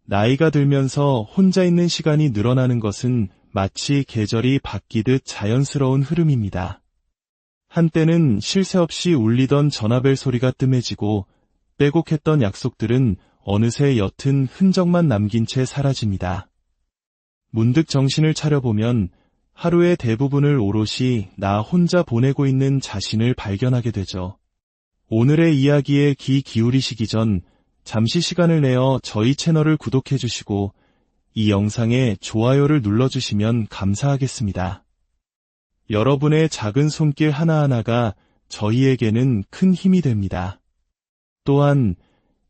나이가 들면서 혼자 있는 시간이 늘어나는 것은 마치 계절이 바뀌듯 자연스러운 흐름입니다. 한때는 쉴 새 없이 울리던 전화벨 소리가 뜸해지고 빼곡했던 약속들은 어느새 옅은 흔적만 남긴 채 사라집니다. 문득 정신을 차려보면 하루의 대부분을 오롯이 나 혼자 보내고 있는 자신을 발견하게 되죠. 오늘의 이야기에 귀 기울이시기 전 잠시 시간을 내어 저희 채널을 구독해주시고 이 영상에 좋아요를 눌러주시면 감사하겠습니다. 여러분의 작은 손길 하나하나가 저희에게는 큰 힘이 됩니다. 또한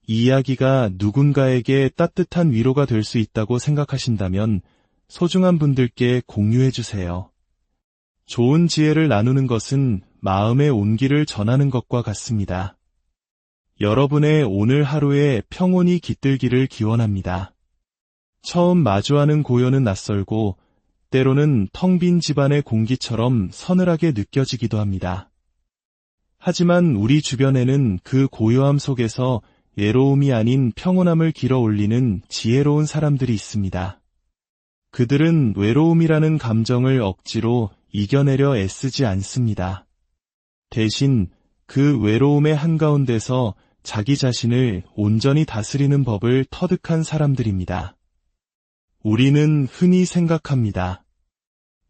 이 이야기가 누군가에게 따뜻한 위로가 될 수 있다고 생각하신다면 소중한 분들께 공유해주세요. 좋은 지혜를 나누는 것은 마음의 온기를 전하는 것과 같습니다. 여러분의 오늘 하루에 평온이 깃들기를 기원합니다. 처음 마주하는 고요는 낯설고 때로는 텅 빈 집안의 공기처럼 서늘하게 느껴지기도 합니다. 하지만 우리 주변에는 그 고요함 속에서 외로움이 아닌 평온함을 길어 올리는 지혜로운 사람들이 있습니다. 그들은 외로움이라는 감정을 억지로 이겨내려 애쓰지 않습니다. 대신 그 외로움의 한가운데서 자기 자신을 온전히 다스리는 법을 터득한 사람들입니다. 우리는 흔히 생각합니다.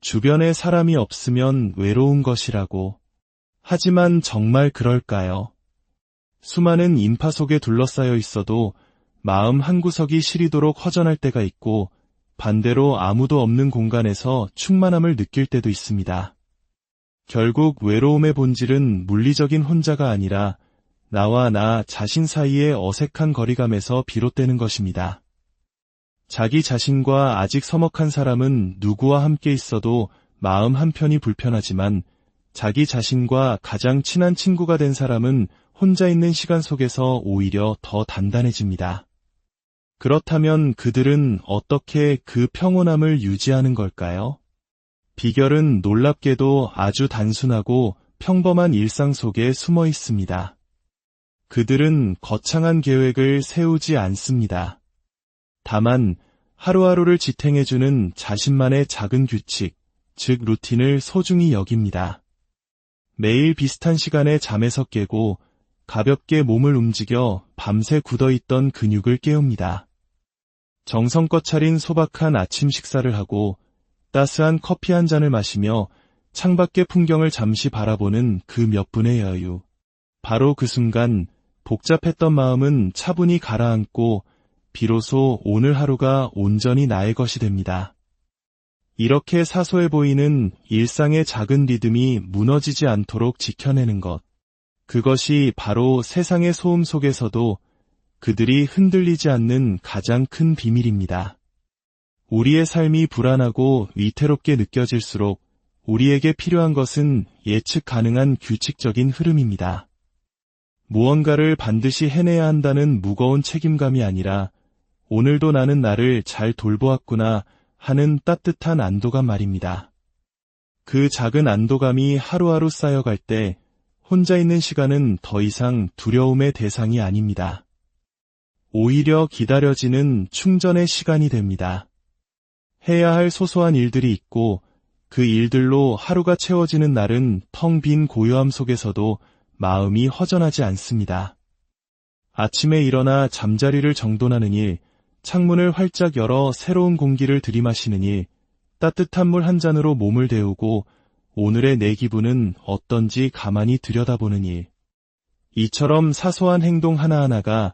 주변에 사람이 없으면 외로운 것이라고. 하지만 정말 그럴까요? 수많은 인파 속에 둘러싸여 있어도 마음 한구석이 시리도록 허전할 때가 있고 반대로 아무도 없는 공간에서 충만함을 느낄 때도 있습니다. 결국 외로움의 본질은 물리적인 혼자가 아니라 나와 나 자신 사이의 어색한 거리감에서 비롯되는 것입니다. 자기 자신과 아직 서먹한 사람은 누구와 함께 있어도 마음 한편이 불편하지만 자기 자신과 가장 친한 친구가 된 사람은 혼자 있는 시간 속에서 오히려 더 단단해집니다. 그렇다면 그들은 어떻게 그 평온함을 유지하는 걸까요? 비결은 놀랍게도 아주 단순하고 평범한 일상 속에 숨어 있습니다. 그들은 거창한 계획을 세우지 않습니다. 다만 하루하루를 지탱해주는 자신만의 작은 규칙, 즉 루틴을 소중히 여깁니다. 매일 비슷한 시간에 잠에서 깨고 가볍게 몸을 움직여 밤새 굳어있던 근육을 깨웁니다. 정성껏 차린 소박한 아침 식사를 하고 따스한 커피 한 잔을 마시며 창밖의 풍경을 잠시 바라보는 그 몇 분의 여유. 바로 그 순간 복잡했던 마음은 차분히 가라앉고 비로소 오늘 하루가 온전히 나의 것이 됩니다. 이렇게 사소해 보이는 일상의 작은 리듬이 무너지지 않도록 지켜내는 것. 그것이 바로 세상의 소음 속에서도 그들이 흔들리지 않는 가장 큰 비밀입니다. 우리의 삶이 불안하고 위태롭게 느껴질수록 우리에게 필요한 것은 예측 가능한 규칙적인 흐름입니다. 무언가를 반드시 해내야 한다는 무거운 책임감이 아니라 오늘도 나는 나를 잘 돌보았구나 하는 따뜻한 안도감 말입니다. 그 작은 안도감이 하루하루 쌓여갈 때 혼자 있는 시간은 더 이상 두려움의 대상이 아닙니다. 오히려 기다려지는 충전의 시간이 됩니다. 해야 할 소소한 일들이 있고 그 일들로 하루가 채워지는 날은 텅 빈 고요함 속에서도 마음이 허전하지 않습니다. 아침에 일어나 잠자리를 정돈하는 일, 창문을 활짝 열어 새로운 공기를 들이마시는 일, 따뜻한 물 한 잔으로 몸을 데우고 오늘의 내 기분은 어떤지 가만히 들여다보는 일. 이처럼 사소한 행동 하나하나가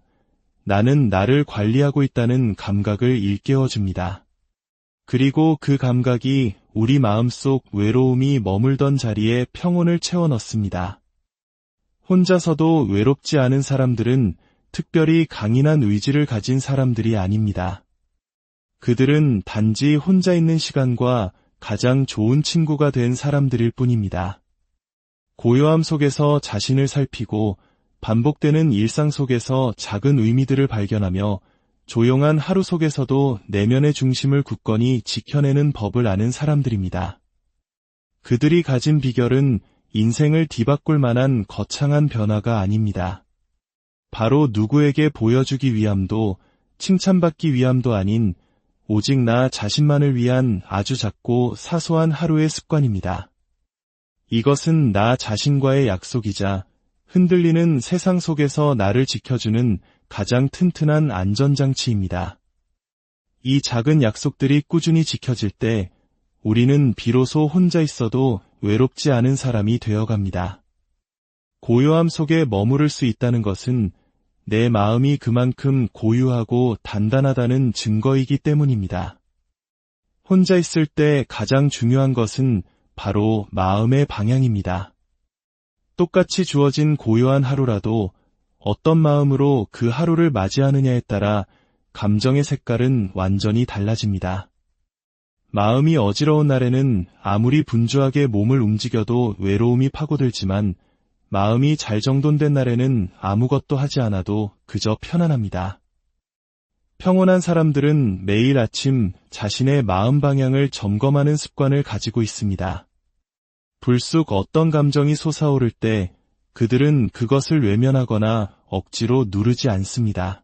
나는 나를 관리하고 있다는 감각을 일깨워줍니다. 그리고 그 감각이 우리 마음속 외로움이 머물던 자리에 평온을 채워 넣습니다. 혼자서도 외롭지 않은 사람들은 특별히 강인한 의지를 가진 사람들이 아닙니다. 그들은 단지 혼자 있는 시간과 가장 좋은 친구가 된 사람들일 뿐입니다. 고요함 속에서 자신을 살피고 반복되는 일상 속에서 작은 의미들을 발견하며 조용한 하루 속에서도 내면의 중심을 굳건히 지켜내는 법을 아는 사람들입니다. 그들이 가진 비결은 인생을 뒤바꿀 만한 거창한 변화가 아닙니다. 바로 누구에게 보여주기 위함도 칭찬받기 위함도 아닌 오직 나 자신만을 위한 아주 작고 사소한 하루의 습관입니다. 이것은 나 자신과의 약속이자 흔들리는 세상 속에서 나를 지켜주는 가장 튼튼한 안전장치입니다. 이 작은 약속들이 꾸준히 지켜질 때 우리는 비로소 혼자 있어도 외롭지 않은 사람이 되어갑니다. 고요함 속에 머무를 수 있다는 것은 내 마음이 그만큼 고유하고 단단하다는 증거이기 때문입니다. 혼자 있을 때 가장 중요한 것은 바로 마음의 방향입니다. 똑같이 주어진 고요한 하루라도 어떤 마음으로 그 하루를 맞이하느냐에 따라 감정의 색깔은 완전히 달라집니다. 마음이 어지러운 날에는 아무리 분주하게 몸을 움직여도 외로움이 파고들지만 마음이 잘 정돈된 날에는 아무것도 하지 않아도 그저 편안합니다. 평온한 사람들은 매일 아침 자신의 마음 방향을 점검하는 습관을 가지고 있습니다. 불쑥 어떤 감정이 솟아오를 때 그들은 그것을 외면하거나 억지로 누르지 않습니다.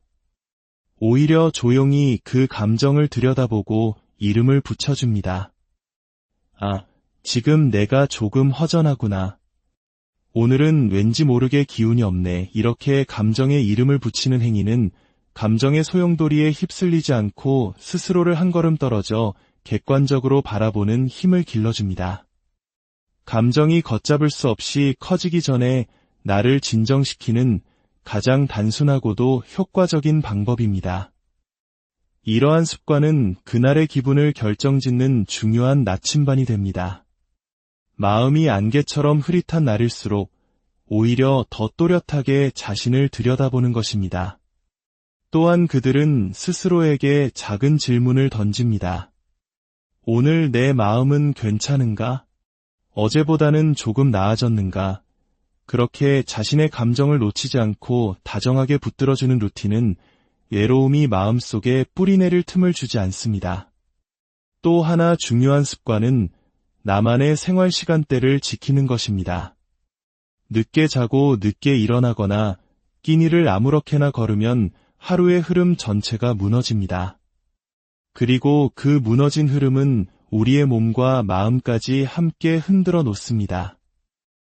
오히려 조용히 그 감정을 들여다보고 이름을 붙여줍니다. 아, 지금 내가 조금 허전하구나. 오늘은 왠지 모르게 기운이 없네. 이렇게 감정에 이름을 붙이는 행위는 감정의 소용돌이에 휩쓸리지 않고 스스로를 한 걸음 떨어져 객관적으로 바라보는 힘을 길러줍니다. 감정이 걷잡을 수 없이 커지기 전에 나를 진정시키는 가장 단순하고도 효과적인 방법입니다. 이러한 습관은 그날의 기분을 결정짓는 중요한 나침반이 됩니다. 마음이 안개처럼 흐릿한 날일수록 오히려 더 또렷하게 자신을 들여다보는 것입니다. 또한 그들은 스스로에게 작은 질문을 던집니다. 오늘 내 마음은 괜찮은가? 어제보다는 조금 나아졌는가? 그렇게 자신의 감정을 놓치지 않고 다정하게 붙들어주는 루틴은 외로움이 마음속에 뿌리내릴 틈을 주지 않습니다. 또 하나 중요한 습관은 나만의 생활 시간대를 지키는 것입니다. 늦게 자고 늦게 일어나거나 끼니를 아무렇게나 걸으면 하루의 흐름 전체가 무너집니다. 그리고 그 무너진 흐름은 우리의 몸과 마음까지 함께 흔들어 놓습니다.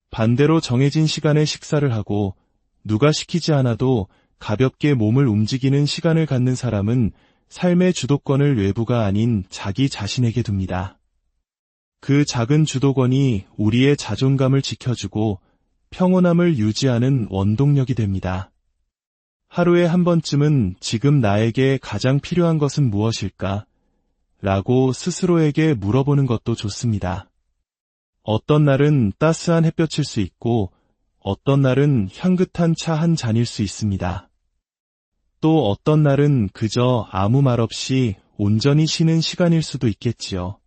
반대로 정해진 시간에 식사를 하고 누가 시키지 않아도 가볍게 몸을 움직이는 시간을 갖는 사람은 삶의 주도권을 외부가 아닌 자기 자신에게 둡니다. 그 작은 주도권이 우리의 자존감을 지켜주고 평온함을 유지하는 원동력이 됩니다. 하루에 한 번쯤은 지금 나에게 가장 필요한 것은 무엇일까? 라고 스스로에게 물어보는 것도 좋습니다. 어떤 날은 따스한 햇볕일 수 있고 어떤 날은 향긋한 차 한 잔일 수 있습니다. 또 어떤 날은 그저 아무 말 없이 온전히 쉬는 시간일 수도 있겠지요.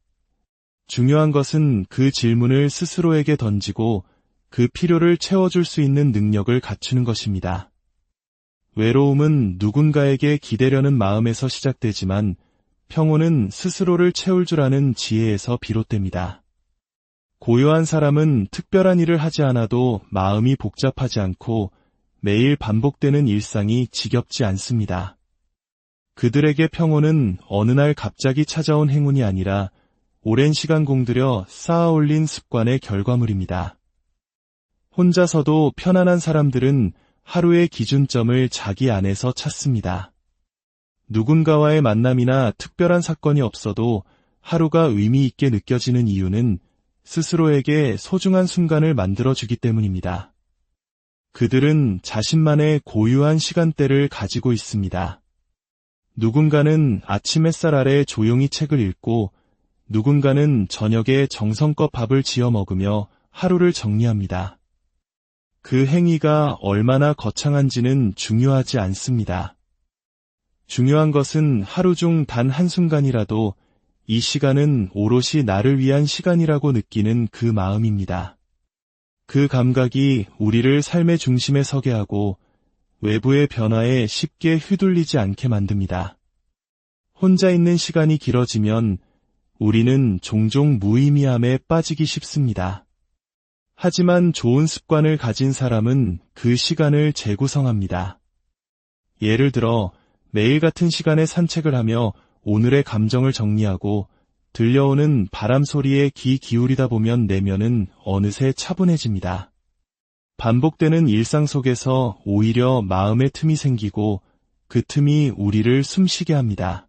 중요한 것은 그 질문을 스스로에게 던지고 그 필요를 채워줄 수 있는 능력을 갖추는 것입니다. 외로움은 누군가에게 기대려는 마음에서 시작되지만 평온은 스스로를 채울 줄 아는 지혜에서 비롯됩니다. 고요한 사람은 특별한 일을 하지 않아도 마음이 복잡하지 않고 매일 반복되는 일상이 지겹지 않습니다. 그들에게 평온은 어느 날 갑자기 찾아온 행운이 아니라 오랜 시간 공들여 쌓아올린 습관의 결과물입니다. 혼자서도 편안한 사람들은 하루의 기준점을 자기 안에서 찾습니다. 누군가와의 만남이나 특별한 사건이 없어도 하루가 의미 있게 느껴지는 이유는 스스로에게 소중한 순간을 만들어주기 때문입니다. 그들은 자신만의 고유한 시간대를 가지고 있습니다. 누군가는 아침 햇살 아래 조용히 책을 읽고 누군가는 저녁에 정성껏 밥을 지어 먹으며 하루를 정리합니다. 그 행위가 얼마나 거창한지는 중요하지 않습니다. 중요한 것은 하루 중 단 한순간이라도 이 시간은 오롯이 나를 위한 시간이라고 느끼는 그 마음입니다. 그 감각이 우리를 삶의 중심에 서게 하고 외부의 변화에 쉽게 휘둘리지 않게 만듭니다. 혼자 있는 시간이 길어지면 우리는 종종 무의미함에 빠지기 쉽습니다. 하지만 좋은 습관을 가진 사람은 그 시간을 재구성합니다. 예를 들어 매일 같은 시간에 산책을 하며 오늘의 감정을 정리하고 들려오는 바람 소리에 귀 기울이다 보면 내면은 어느새 차분해집니다. 반복되는 일상 속에서 오히려 마음의 틈이 생기고 그 틈이 우리를 숨쉬게 합니다.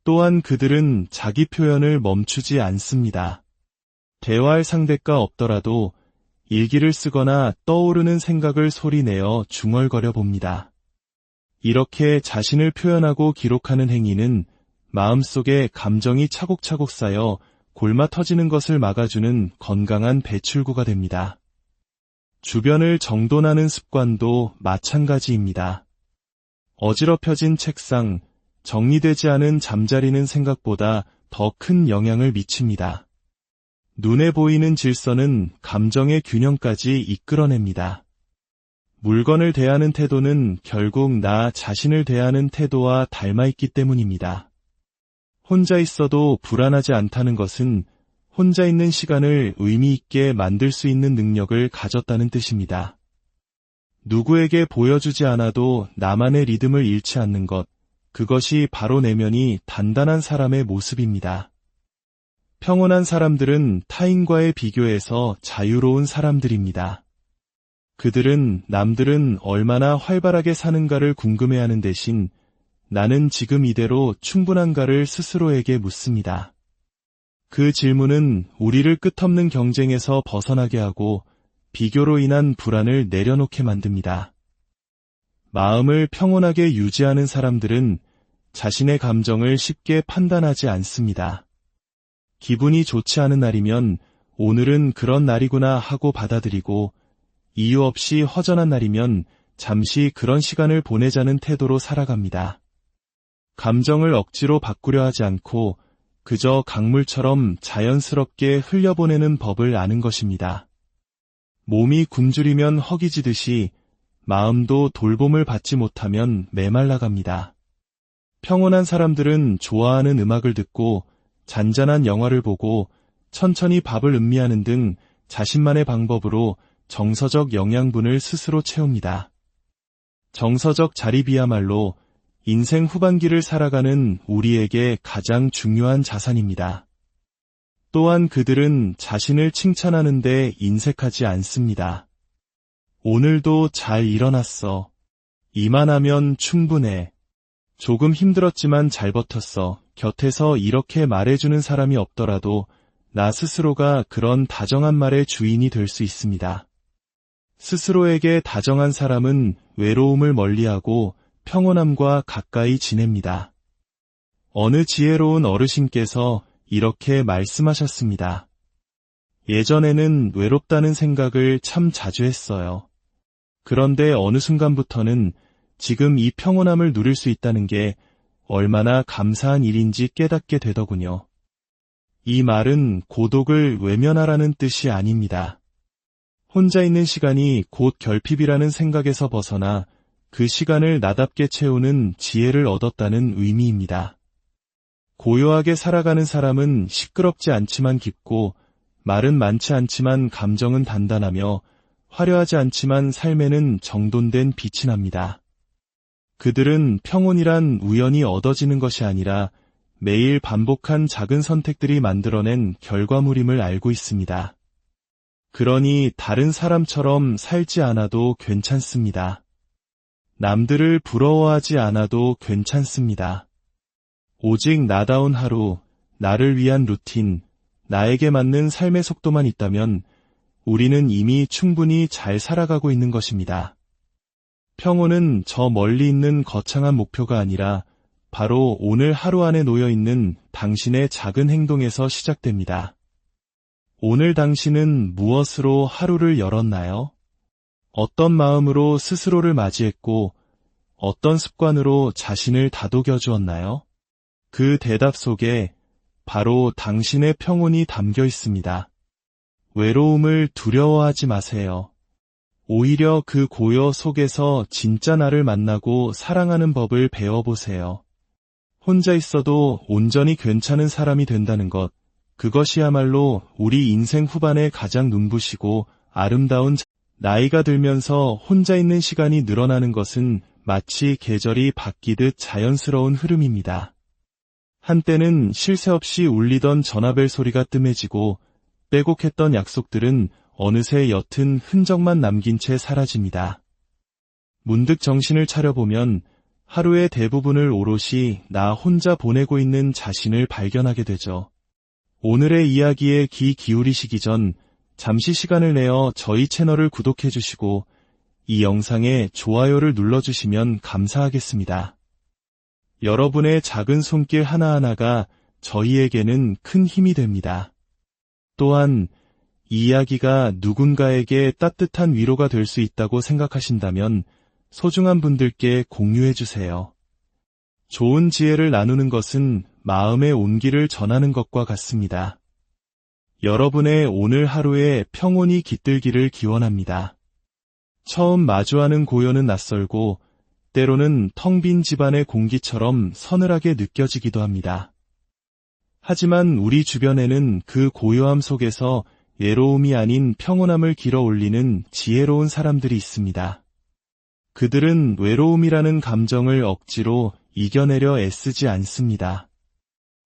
또한 그들은 자기 표현을 멈추지 않습니다. 대화할 상대가 없더라도 일기를 쓰거나 떠오르는 생각을 소리내어 중얼거려 봅니다. 이렇게 자신을 표현하고 기록하는 행위는 마음속에 감정이 차곡차곡 쌓여 골마 터지는 것을 막아주는 건강한 배출구가 됩니다. 주변을 정돈하는 습관도 마찬가지입니다. 어지럽혀진 책상, 정리되지 않은 잠자리는 생각보다 더 큰 영향을 미칩니다. 눈에 보이는 질서는 감정의 균형까지 이끌어냅니다. 물건을 대하는 태도는 결국 나 자신을 대하는 태도와 닮아있기 때문입니다. 혼자 있어도 불안하지 않다는 것은 혼자 있는 시간을 의미 있게 만들 수 있는 능력을 가졌다는 뜻입니다. 누구에게 보여주지 않아도 나만의 리듬을 잃지 않는 것, 그것이 바로 내면이 단단한 사람의 모습입니다. 평온한 사람들은 타인과의 비교에서 자유로운 사람들입니다. 그들은 남들은 얼마나 활발하게 사는가를 궁금해하는 대신 나는 지금 이대로 충분한가를 스스로에게 묻습니다. 그 질문은 우리를 끝없는 경쟁에서 벗어나게 하고 비교로 인한 불안을 내려놓게 만듭니다. 마음을 평온하게 유지하는 사람들은 자신의 감정을 쉽게 판단하지 않습니다. 기분이 좋지 않은 날이면 오늘은 그런 날이구나 하고 받아들이고 이유 없이 허전한 날이면 잠시 그런 시간을 보내자는 태도로 살아갑니다. 감정을 억지로 바꾸려 하지 않고 그저 강물처럼 자연스럽게 흘려보내는 법을 아는 것입니다. 몸이 굶주리면 허기지듯이 마음도 돌봄을 받지 못하면 메말라갑니다. 평온한 사람들은 좋아하는 음악을 듣고 잔잔한 영화를 보고 천천히 밥을 음미하는 등 자신만의 방법으로 정서적 영양분을 스스로 채웁니다. 정서적 자립이야말로 인생 후반기를 살아가는 우리에게 가장 중요한 자산입니다. 또한 그들은 자신을 칭찬하는 데 인색하지 않습니다. 오늘도 잘 일어났어. 이만하면 충분해. 조금 힘들었지만 잘 버텼어. 곁에서 이렇게 말해주는 사람이 없더라도 나 스스로가 그런 다정한 말의 주인이 될 수 있습니다. 스스로에게 다정한 사람은 외로움을 멀리하고 평온함과 가까이 지냅니다. 어느 지혜로운 어르신께서 이렇게 말씀하셨습니다. 예전에는 외롭다는 생각을 참 자주 했어요. 그런데 어느 순간부터는 지금 이 평온함을 누릴 수 있다는 게 얼마나 감사한 일인지 깨닫게 되더군요. 이 말은 고독을 외면하라는 뜻이 아닙니다. 혼자 있는 시간이 곧 결핍이라는 생각에서 벗어나 그 시간을 나답게 채우는 지혜를 얻었다는 의미입니다. 고요하게 살아가는 사람은 시끄럽지 않지만 깊고 말은 많지 않지만 감정은 단단하며 화려하지 않지만 삶에는 정돈된 빛이 납니다. 그들은 평온이란 우연히 얻어지는 것이 아니라 매일 반복한 작은 선택들이 만들어낸 결과물임을 알고 있습니다. 그러니 다른 사람처럼 살지 않아도 괜찮습니다. 남들을 부러워하지 않아도 괜찮습니다. 오직 나다운 하루, 나를 위한 루틴, 나에게 맞는 삶의 속도만 있다면 우리는 이미 충분히 잘 살아가고 있는 것입니다. 평온은 저 멀리 있는 거창한 목표가 아니라 바로 오늘 하루 안에 놓여있는 당신의 작은 행동에서 시작됩니다. 오늘 당신은 무엇으로 하루를 열었나요? 어떤 마음으로 스스로를 맞이했고 어떤 습관으로 자신을 다독여 주었나요? 그 대답 속에 바로 당신의 평온이 담겨 있습니다. 외로움을 두려워하지 마세요. 오히려 그 고요 속에서 진짜 나를 만나고 사랑하는 법을 배워보세요. 혼자 있어도 온전히 괜찮은 사람이 된다는 것, 그것이야말로 우리 인생 후반에 가장 눈부시고 아름다운 나이가 들면서 혼자 있는 시간이 늘어나는 것은 마치 계절이 바뀌듯 자연스러운 흐름입니다. 한때는 쉴 새 없이 울리던 전화벨 소리가 뜸해지고 빼곡했던 약속들은 어느새 옅은 흔적만 남긴 채 사라집니다. 문득 정신을 차려보면 하루의 대부분을 오롯이 나 혼자 보내고 있는 자신을 발견하게 되죠. 오늘의 이야기에 귀 기울이시기 전 잠시 시간을 내어 저희 채널을 구독해주시고 이 영상에 좋아요를 눌러주시면 감사하겠습니다. 여러분의 작은 손길 하나하나가 저희에게는 큰 힘이 됩니다. 또한 이 이야기가 누군가에게 따뜻한 위로가 될 수 있다고 생각하신다면 소중한 분들께 공유해주세요. 좋은 지혜를 나누는 것은 마음의 온기를 전하는 것과 같습니다. 여러분의 오늘 하루에 평온이 깃들기를 기원합니다. 처음 마주하는 고요는 낯설고 때로는 텅 빈 집안의 공기처럼 서늘하게 느껴지기도 합니다. 하지만 우리 주변에는 그 고요함 속에서 외로움이 아닌 평온함을 길어 올리는 지혜로운 사람들이 있습니다. 그들은 외로움이라는 감정을 억지로 이겨내려 애쓰지 않습니다.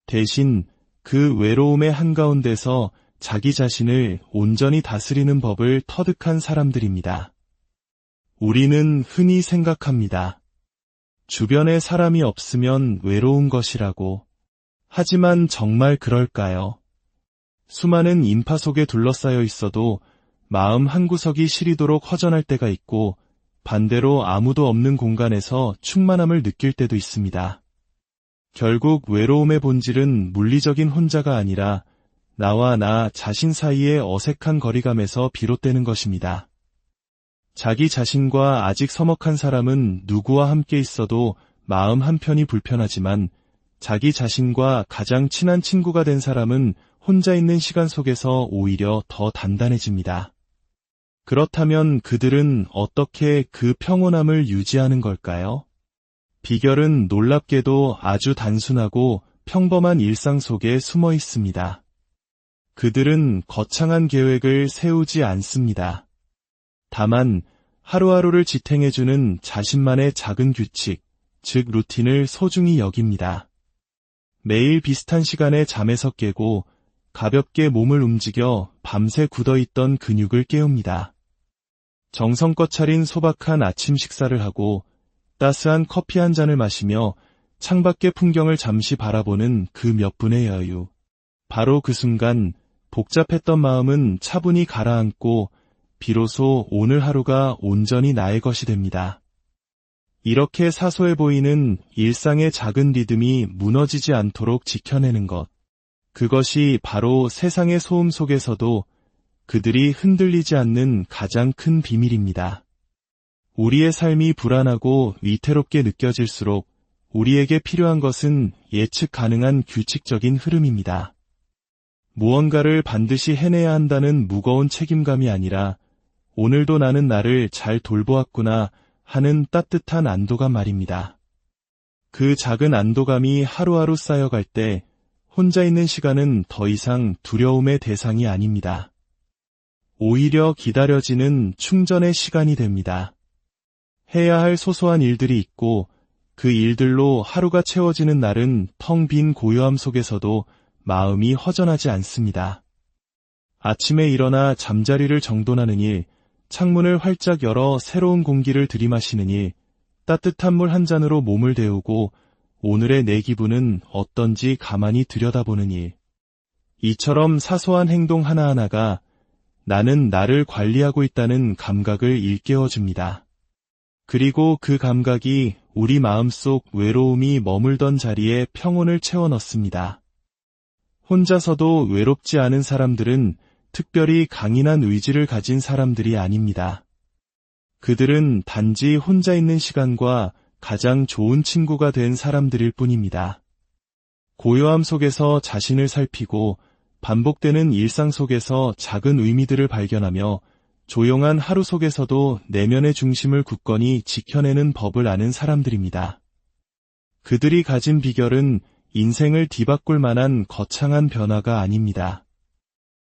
대신 그 외로움의 한가운데서 자기 자신을 온전히 다스리는 법을 터득한 사람들입니다. 우리는 흔히 생각합니다. 주변에 사람이 없으면 외로운 것이라고. 하지만 정말 그럴까요? 수많은 인파 속에 둘러싸여 있어도 마음 한구석이 시리도록 허전할 때가 있고 반대로 아무도 없는 공간에서 충만함을 느낄 때도 있습니다. 결국 외로움의 본질은 물리적인 혼자가 아니라 나와 나 자신 사이의 어색한 거리감에서 비롯되는 것입니다. 자기 자신과 아직 서먹한 사람은 누구와 함께 있어도 마음 한편이 불편하지만 자기 자신과 가장 친한 친구가 된 사람은 혼자 있는 시간 속에서 오히려 더 단단해집니다. 그렇다면 그들은 어떻게 그 평온함을 유지하는 걸까요? 비결은 놀랍게도 아주 단순하고 평범한 일상 속에 숨어 있습니다. 그들은 거창한 계획을 세우지 않습니다. 다만 하루하루를 지탱해주는 자신만의 작은 규칙, 즉 루틴을 소중히 여깁니다. 매일 비슷한 시간에 잠에서 깨고 가볍게 몸을 움직여 밤새 굳어있던 근육을 깨웁니다. 정성껏 차린 소박한 아침 식사를 하고 따스한 커피 한 잔을 마시며 창밖의 풍경을 잠시 바라보는 그 몇 분의 여유. 바로 그 순간 복잡했던 마음은 차분히 가라앉고 비로소 오늘 하루가 온전히 나의 것이 됩니다. 이렇게 사소해 보이는 일상의 작은 리듬이 무너지지 않도록 지켜내는 것. 그것이 바로 세상의 소음 속에서도 그들이 흔들리지 않는 가장 큰 비밀입니다. 우리의 삶이 불안하고 위태롭게 느껴질수록 우리에게 필요한 것은 예측 가능한 규칙적인 흐름입니다. 무언가를 반드시 해내야 한다는 무거운 책임감이 아니라 오늘도 나는 나를 잘 돌보았구나 하는 따뜻한 안도감 말입니다. 그 작은 안도감이 하루하루 쌓여갈 때 혼자 있는 시간은 더 이상 두려움의 대상이 아닙니다. 오히려 기다려지는 충전의 시간이 됩니다. 해야 할 소소한 일들이 있고 그 일들로 하루가 채워지는 날은 텅 빈 고요함 속에서도 마음이 허전하지 않습니다. 아침에 일어나 잠자리를 정돈하는 일, 창문을 활짝 열어 새로운 공기를 들이마시는 일, 따뜻한 물 한 잔으로 몸을 데우고 오늘의 내 기분은 어떤지 가만히 들여다보는 일. 이처럼 사소한 행동 하나하나가 나는 나를 관리하고 있다는 감각을 일깨워줍니다. 그리고 그 감각이 우리 마음속 외로움이 머물던 자리에 평온을 채워 넣습니다. 혼자서도 외롭지 않은 사람들은 특별히 강인한 의지를 가진 사람들이 아닙니다. 그들은 단지 혼자 있는 시간과 가장 좋은 친구가 된 사람들일 뿐입니다. 고요함 속에서 자신을 살피고 반복되는 일상 속에서 작은 의미들을 발견하며 조용한 하루 속에서도 내면의 중심을 굳건히 지켜내는 법을 아는 사람들입니다. 그들이 가진 비결은 인생을 뒤바꿀 만한 거창한 변화가 아닙니다.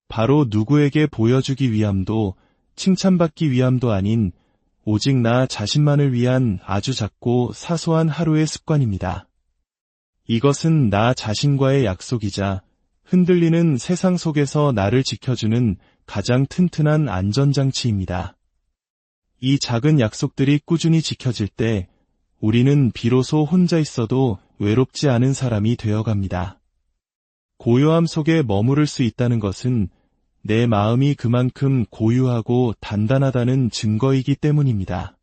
바로 누구에게 보여주기 위함도 칭찬받기 위함도 아닌 오직 나 자신만을 위한 아주 작고 사소한 하루의 습관입니다. 이것은 나 자신과의 약속이자 흔들리는 세상 속에서 나를 지켜주는 가장 튼튼한 안전장치입니다. 이 작은 약속들이 꾸준히 지켜질 때 우리는 비로소 혼자 있어도 외롭지 않은 사람이 되어갑니다. 고요함 속에 머무를 수 있다는 것은 내 마음이 그만큼 고유하고 단단하다는 증거이기 때문입니다.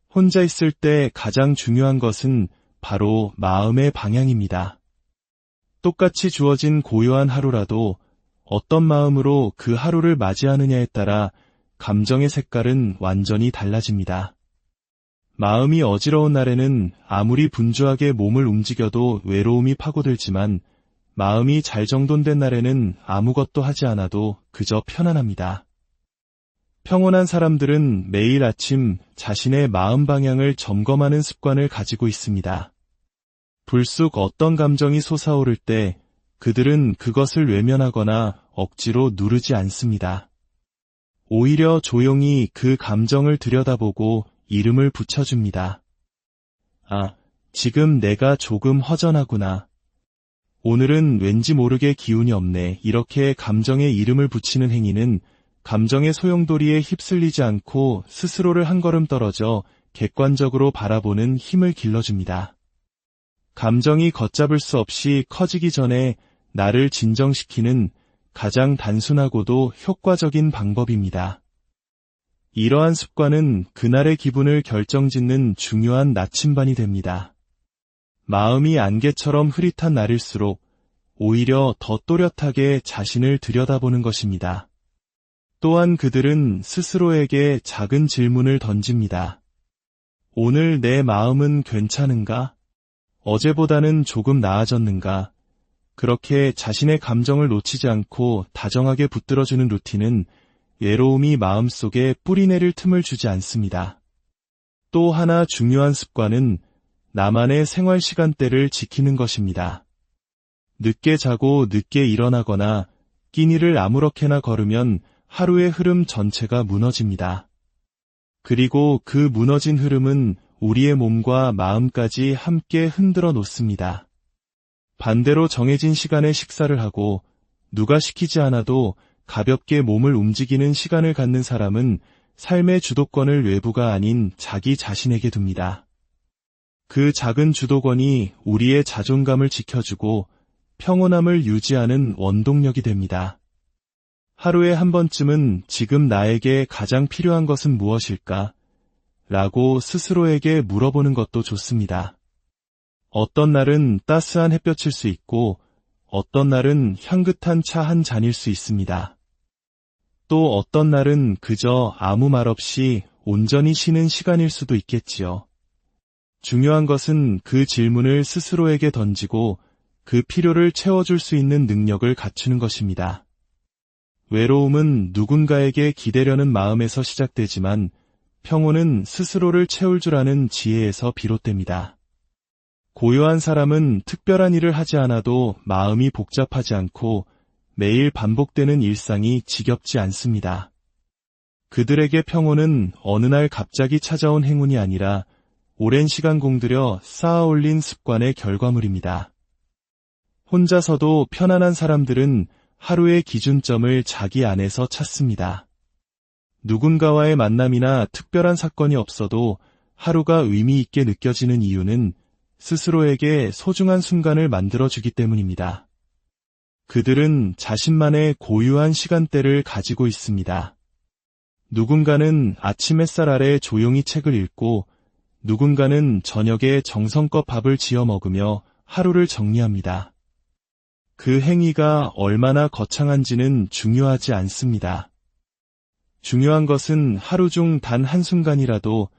혼자 있을 때 가장 중요한 것은 바로 마음의 방향입니다. 똑같이 주어진 고요한 하루라도 어떤 마음으로 그 하루를 맞이하느냐에 따라 감정의 색깔은 완전히 달라집니다. 마음이 어지러운 날에는 아무리 분주하게 몸을 움직여도 외로움이 파고들지만 마음이 잘 정돈된 날에는 아무것도 하지 않아도 그저 편안합니다. 평온한 사람들은 매일 아침 자신의 마음 방향을 점검하는 습관을 가지고 있습니다. 불쑥 어떤 감정이 솟아오를 때 그들은 그것을 외면하거나 억지로 누르지 않습니다. 오히려 조용히 그 감정을 들여다보고 이름을 붙여줍니다. 아, 지금 내가 조금 허전하구나. 오늘은 왠지 모르게 기운이 없네. 이렇게 감정에 이름을 붙이는 행위는 감정의 소용돌이에 휩쓸리지 않고 스스로를 한 걸음 떨어져 객관적으로 바라보는 힘을 길러줍니다. 감정이 걷잡을 수 없이 커지기 전에 나를 진정시키는 가장 단순하고도 효과적인 방법입니다. 이러한 습관은 그날의 기분을 결정짓는 중요한 나침반이 됩니다. 마음이 안개처럼 흐릿한 날일수록 오히려 더 또렷하게 자신을 들여다보는 것입니다. 또한 그들은 스스로에게 작은 질문을 던집니다. 오늘 내 마음은 괜찮은가? 어제보다는 조금 나아졌는가? 그렇게 자신의 감정을 놓치지 않고 다정하게 붙들어주는 루틴은 외로움이 마음속에 뿌리내릴 틈을 주지 않습니다. 또 하나 중요한 습관은 나만의 생활 시간대를 지키는 것입니다. 늦게 자고 늦게 일어나거나 끼니를 아무렇게나 걸으면 하루의 흐름 전체가 무너집니다. 그리고 그 무너진 흐름은 우리의 몸과 마음까지 함께 흔들어 놓습니다. 반대로 정해진 시간에 식사를 하고 누가 시키지 않아도 가볍게 몸을 움직이는 시간을 갖는 사람은 삶의 주도권을 외부가 아닌 자기 자신에게 둡니다. 그 작은 주도권이 우리의 자존감을 지켜주고 평온함을 유지하는 원동력이 됩니다. 하루에 한 번쯤은 지금 나에게 가장 필요한 것은 무엇일까? 라고 스스로에게 물어보는 것도 좋습니다. 어떤 날은 따스한 햇볕일 수 있고 어떤 날은 향긋한 차 한 잔일 수 있습니다. 또 어떤 날은 그저 아무 말 없이 온전히 쉬는 시간일 수도 있겠지요. 중요한 것은 그 질문을 스스로에게 던지고 그 필요를 채워줄 수 있는 능력을 갖추는 것입니다. 외로움은 누군가에게 기대려는 마음에서 시작되지만 평온은 스스로를 채울 줄 아는 지혜에서 비롯됩니다. 고요한 사람은 특별한 일을 하지 않아도 마음이 복잡하지 않고 매일 반복되는 일상이 지겹지 않습니다. 그들에게 평온은 어느 날 갑자기 찾아온 행운이 아니라 오랜 시간 공들여 쌓아 올린 습관의 결과물입니다. 혼자서도 편안한 사람들은 하루의 기준점을 자기 안에서 찾습니다. 누군가와의 만남이나 특별한 사건이 없어도 하루가 의미 있게 느껴지는 이유는 스스로에게 소중한 순간을 만들어주기 때문입니다. 그들은 자신만의 고유한 시간대를 가지고 있습니다. 누군가는 아침 햇살 아래 조용히 책을 읽고 누군가는 저녁에 정성껏 밥을 지어 먹으며 하루를 정리합니다. 그 행위가 얼마나 거창한지는 중요하지 않습니다. 중요한 것은 하루 중 단 한순간이라도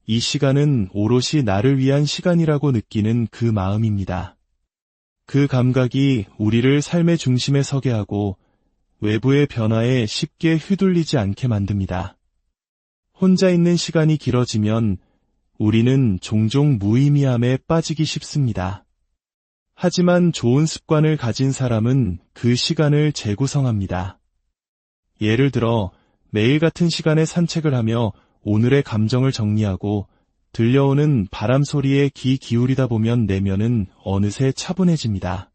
이 시간은 오롯이 나를 위한 시간이라고 느끼는 그 마음입니다. 그 감각이 우리를 삶의 중심에 서게 하고 외부의 변화에 쉽게 휘둘리지 않게 만듭니다. 혼자 있는 시간이 길어지면 우리는 종종 무의미함에 빠지기 쉽습니다. 하지만 좋은 습관을 가진 사람은 그 시간을 재구성합니다. 예를 들어 매일 같은 시간에 산책을 하며 오늘의 감정을 정리하고 들려오는 바람 소리에 귀 기울이다 보면 내면은 어느새 차분해집니다.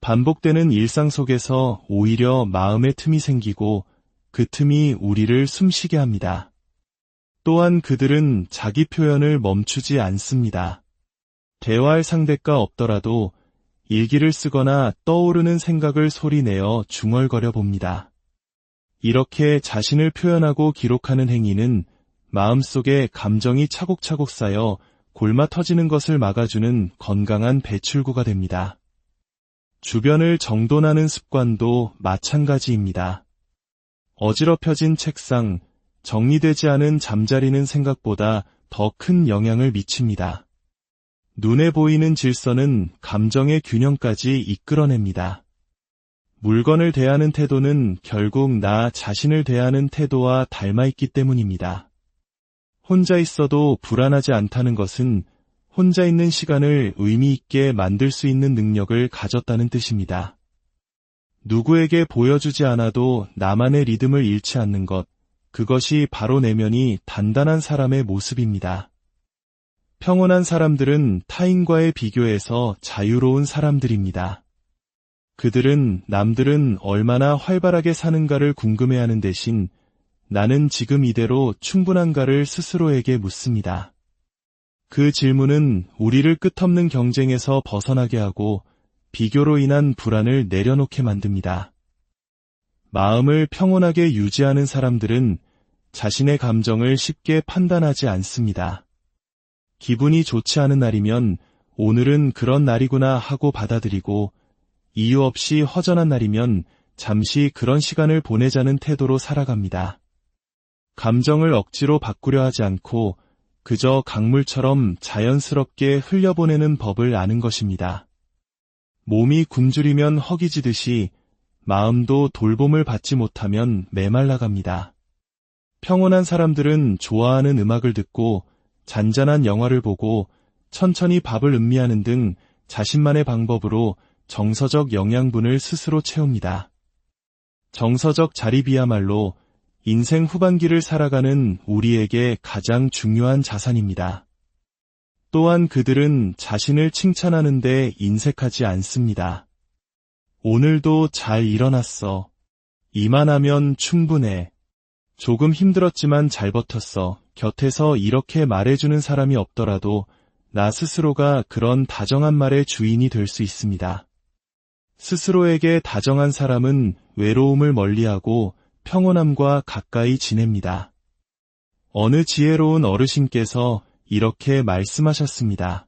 반복되는 일상 속에서 오히려 마음의 틈이 생기고 그 틈이 우리를 숨쉬게 합니다. 또한 그들은 자기 표현을 멈추지 않습니다. 대화할 상대가 없더라도 일기를 쓰거나 떠오르는 생각을 소리내어 중얼거려 봅니다. 이렇게 자신을 표현하고 기록하는 행위는 마음속에 감정이 차곡차곡 쌓여 골마 터지는 것을 막아주는 건강한 배출구가 됩니다. 주변을 정돈하는 습관도 마찬가지입니다. 어지럽혀진 책상, 정리되지 않은 잠자리는 생각보다 더 큰 영향을 미칩니다. 눈에 보이는 질서는 감정의 균형까지 이끌어냅니다. 물건을 대하는 태도는 결국 나 자신을 대하는 태도와 닮아있기 때문입니다. 혼자 있어도 불안하지 않다는 것은 혼자 있는 시간을 의미 있게 만들 수 있는 능력을 가졌다는 뜻입니다. 누구에게 보여주지 않아도 나만의 리듬을 잃지 않는 것, 그것이 바로 내면이 단단한 사람의 모습입니다. 평온한 사람들은 타인과의 비교에서 자유로운 사람들입니다. 그들은 남들은 얼마나 활발하게 사는가를 궁금해하는 대신 나는 지금 이대로 충분한가를 스스로에게 묻습니다. 그 질문은 우리를 끝없는 경쟁에서 벗어나게 하고 비교로 인한 불안을 내려놓게 만듭니다. 마음을 평온하게 유지하는 사람들은 자신의 감정을 쉽게 판단하지 않습니다. 기분이 좋지 않은 날이면 오늘은 그런 날이구나 하고 받아들이고 이유 없이 허전한 날이면 잠시 그런 시간을 보내자는 태도로 살아갑니다. 감정을 억지로 바꾸려 하지 않고 그저 강물처럼 자연스럽게 흘려보내는 법을 아는 것입니다. 몸이 굶주리면 허기지듯이 마음도 돌봄을 받지 못하면 메말라갑니다. 평온한 사람들은 좋아하는 음악을 듣고 잔잔한 영화를 보고 천천히 밥을 음미하는 등 자신만의 방법으로 정서적 영양분을 스스로 채웁니다. 정서적 자립이야말로 인생 후반기를 살아가는 우리에게 가장 중요한 자산입니다. 또한 그들은 자신을 칭찬하는 데 인색하지 않습니다. 오늘도 잘 일어났어. 이만하면 충분해. 조금 힘들었지만 잘 버텼어. 곁에서 이렇게 말해주는 사람이 없더라도 나 스스로가 그런 다정한 말의 주인이 될 수 있습니다. 스스로에게 다정한 사람은 외로움을 멀리하고 평온함과 가까이 지냅니다. 어느 지혜로운 어르신께서 이렇게 말씀하셨습니다.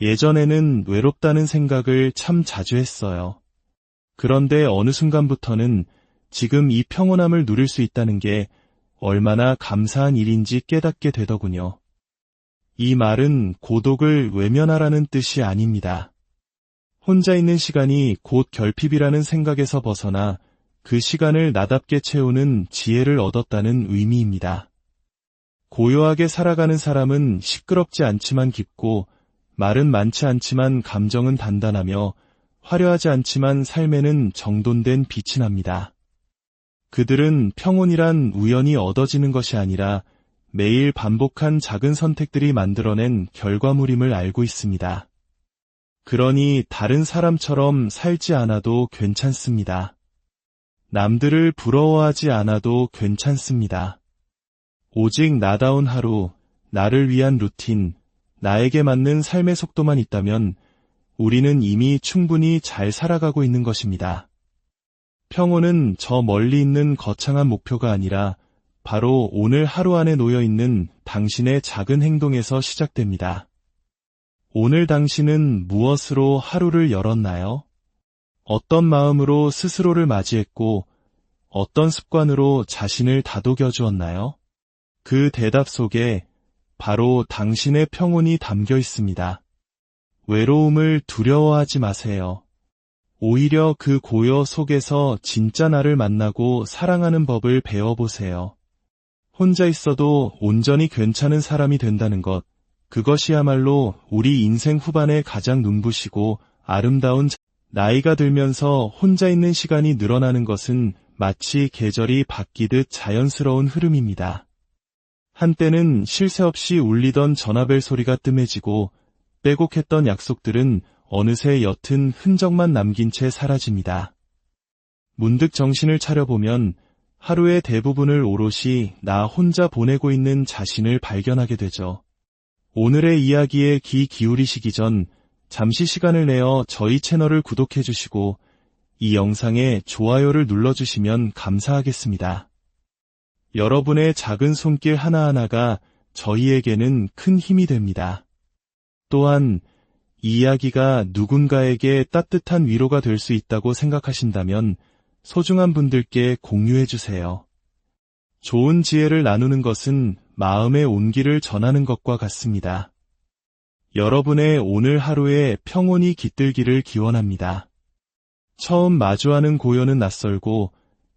예전에는 외롭다는 생각을 참 자주 했어요. 그런데 어느 순간부터는 지금 이 평온함을 누릴 수 있다는 게 얼마나 감사한 일인지 깨닫게 되더군요. 이 말은 고독을 외면하라는 뜻이 아닙니다. 혼자 있는 시간이 곧 결핍이라는 생각에서 벗어나 그 시간을 나답게 채우는 지혜를 얻었다는 의미입니다. 고요하게 살아가는 사람은 시끄럽지 않지만 깊고 말은 많지 않지만 감정은 단단하며 화려하지 않지만 삶에는 정돈된 빛이 납니다. 그들은 평온이란 우연히 얻어지는 것이 아니라 매일 반복한 작은 선택들이 만들어낸 결과물임을 알고 있습니다. 그러니 다른 사람처럼 살지 않아도 괜찮습니다. 남들을 부러워하지 않아도 괜찮습니다. 오직 나다운 하루, 나를 위한 루틴, 나에게 맞는 삶의 속도만 있다면 우리는 이미 충분히 잘 살아가고 있는 것입니다. 평온은 저 멀리 있는 거창한 목표가 아니라 바로 오늘 하루 안에 놓여있는 당신의 작은 행동에서 시작됩니다. 오늘 당신은 무엇으로 하루를 열었나요? 어떤 마음으로 스스로를 맞이했고 어떤 습관으로 자신을 다독여 주었나요? 그 대답 속에 바로 당신의 평온이 담겨 있습니다. 외로움을 두려워하지 마세요. 오히려 그 고요 속에서 진짜 나를 만나고 사랑하는 법을 배워보세요. 혼자 있어도 온전히 괜찮은 사람이 된다는 것, 그것이야말로 우리 인생 후반에 가장 눈부시고 아름다운 나이가 들면서 혼자 있는 시간이 늘어나는 것은 마치 계절이 바뀌듯 자연스러운 흐름입니다. 한때는 쉴 새 없이 울리던 전화벨 소리가 뜸해지고 빼곡했던 약속들은 어느새 옅은 흔적만 남긴 채 사라집니다. 문득 정신을 차려보면 하루의 대부분을 오롯이 나 혼자 보내고 있는 자신을 발견하게 되죠. 오늘의 이야기에 귀 기울이시기 전 잠시 시간을 내어 저희 채널을 구독해주시고 이 영상에 좋아요를 눌러주시면 감사하겠습니다. 여러분의 작은 손길 하나하나가 저희에게는 큰 힘이 됩니다. 또한 이 이야기가 누군가에게 따뜻한 위로가 될 수 있다고 생각하신다면 소중한 분들께 공유해주세요. 좋은 지혜를 나누는 것은 마음의 온기를 전하는 것과 같습니다. 여러분의 오늘 하루에 평온이 깃들기를 기원합니다. 처음 마주하는 고요는 낯설고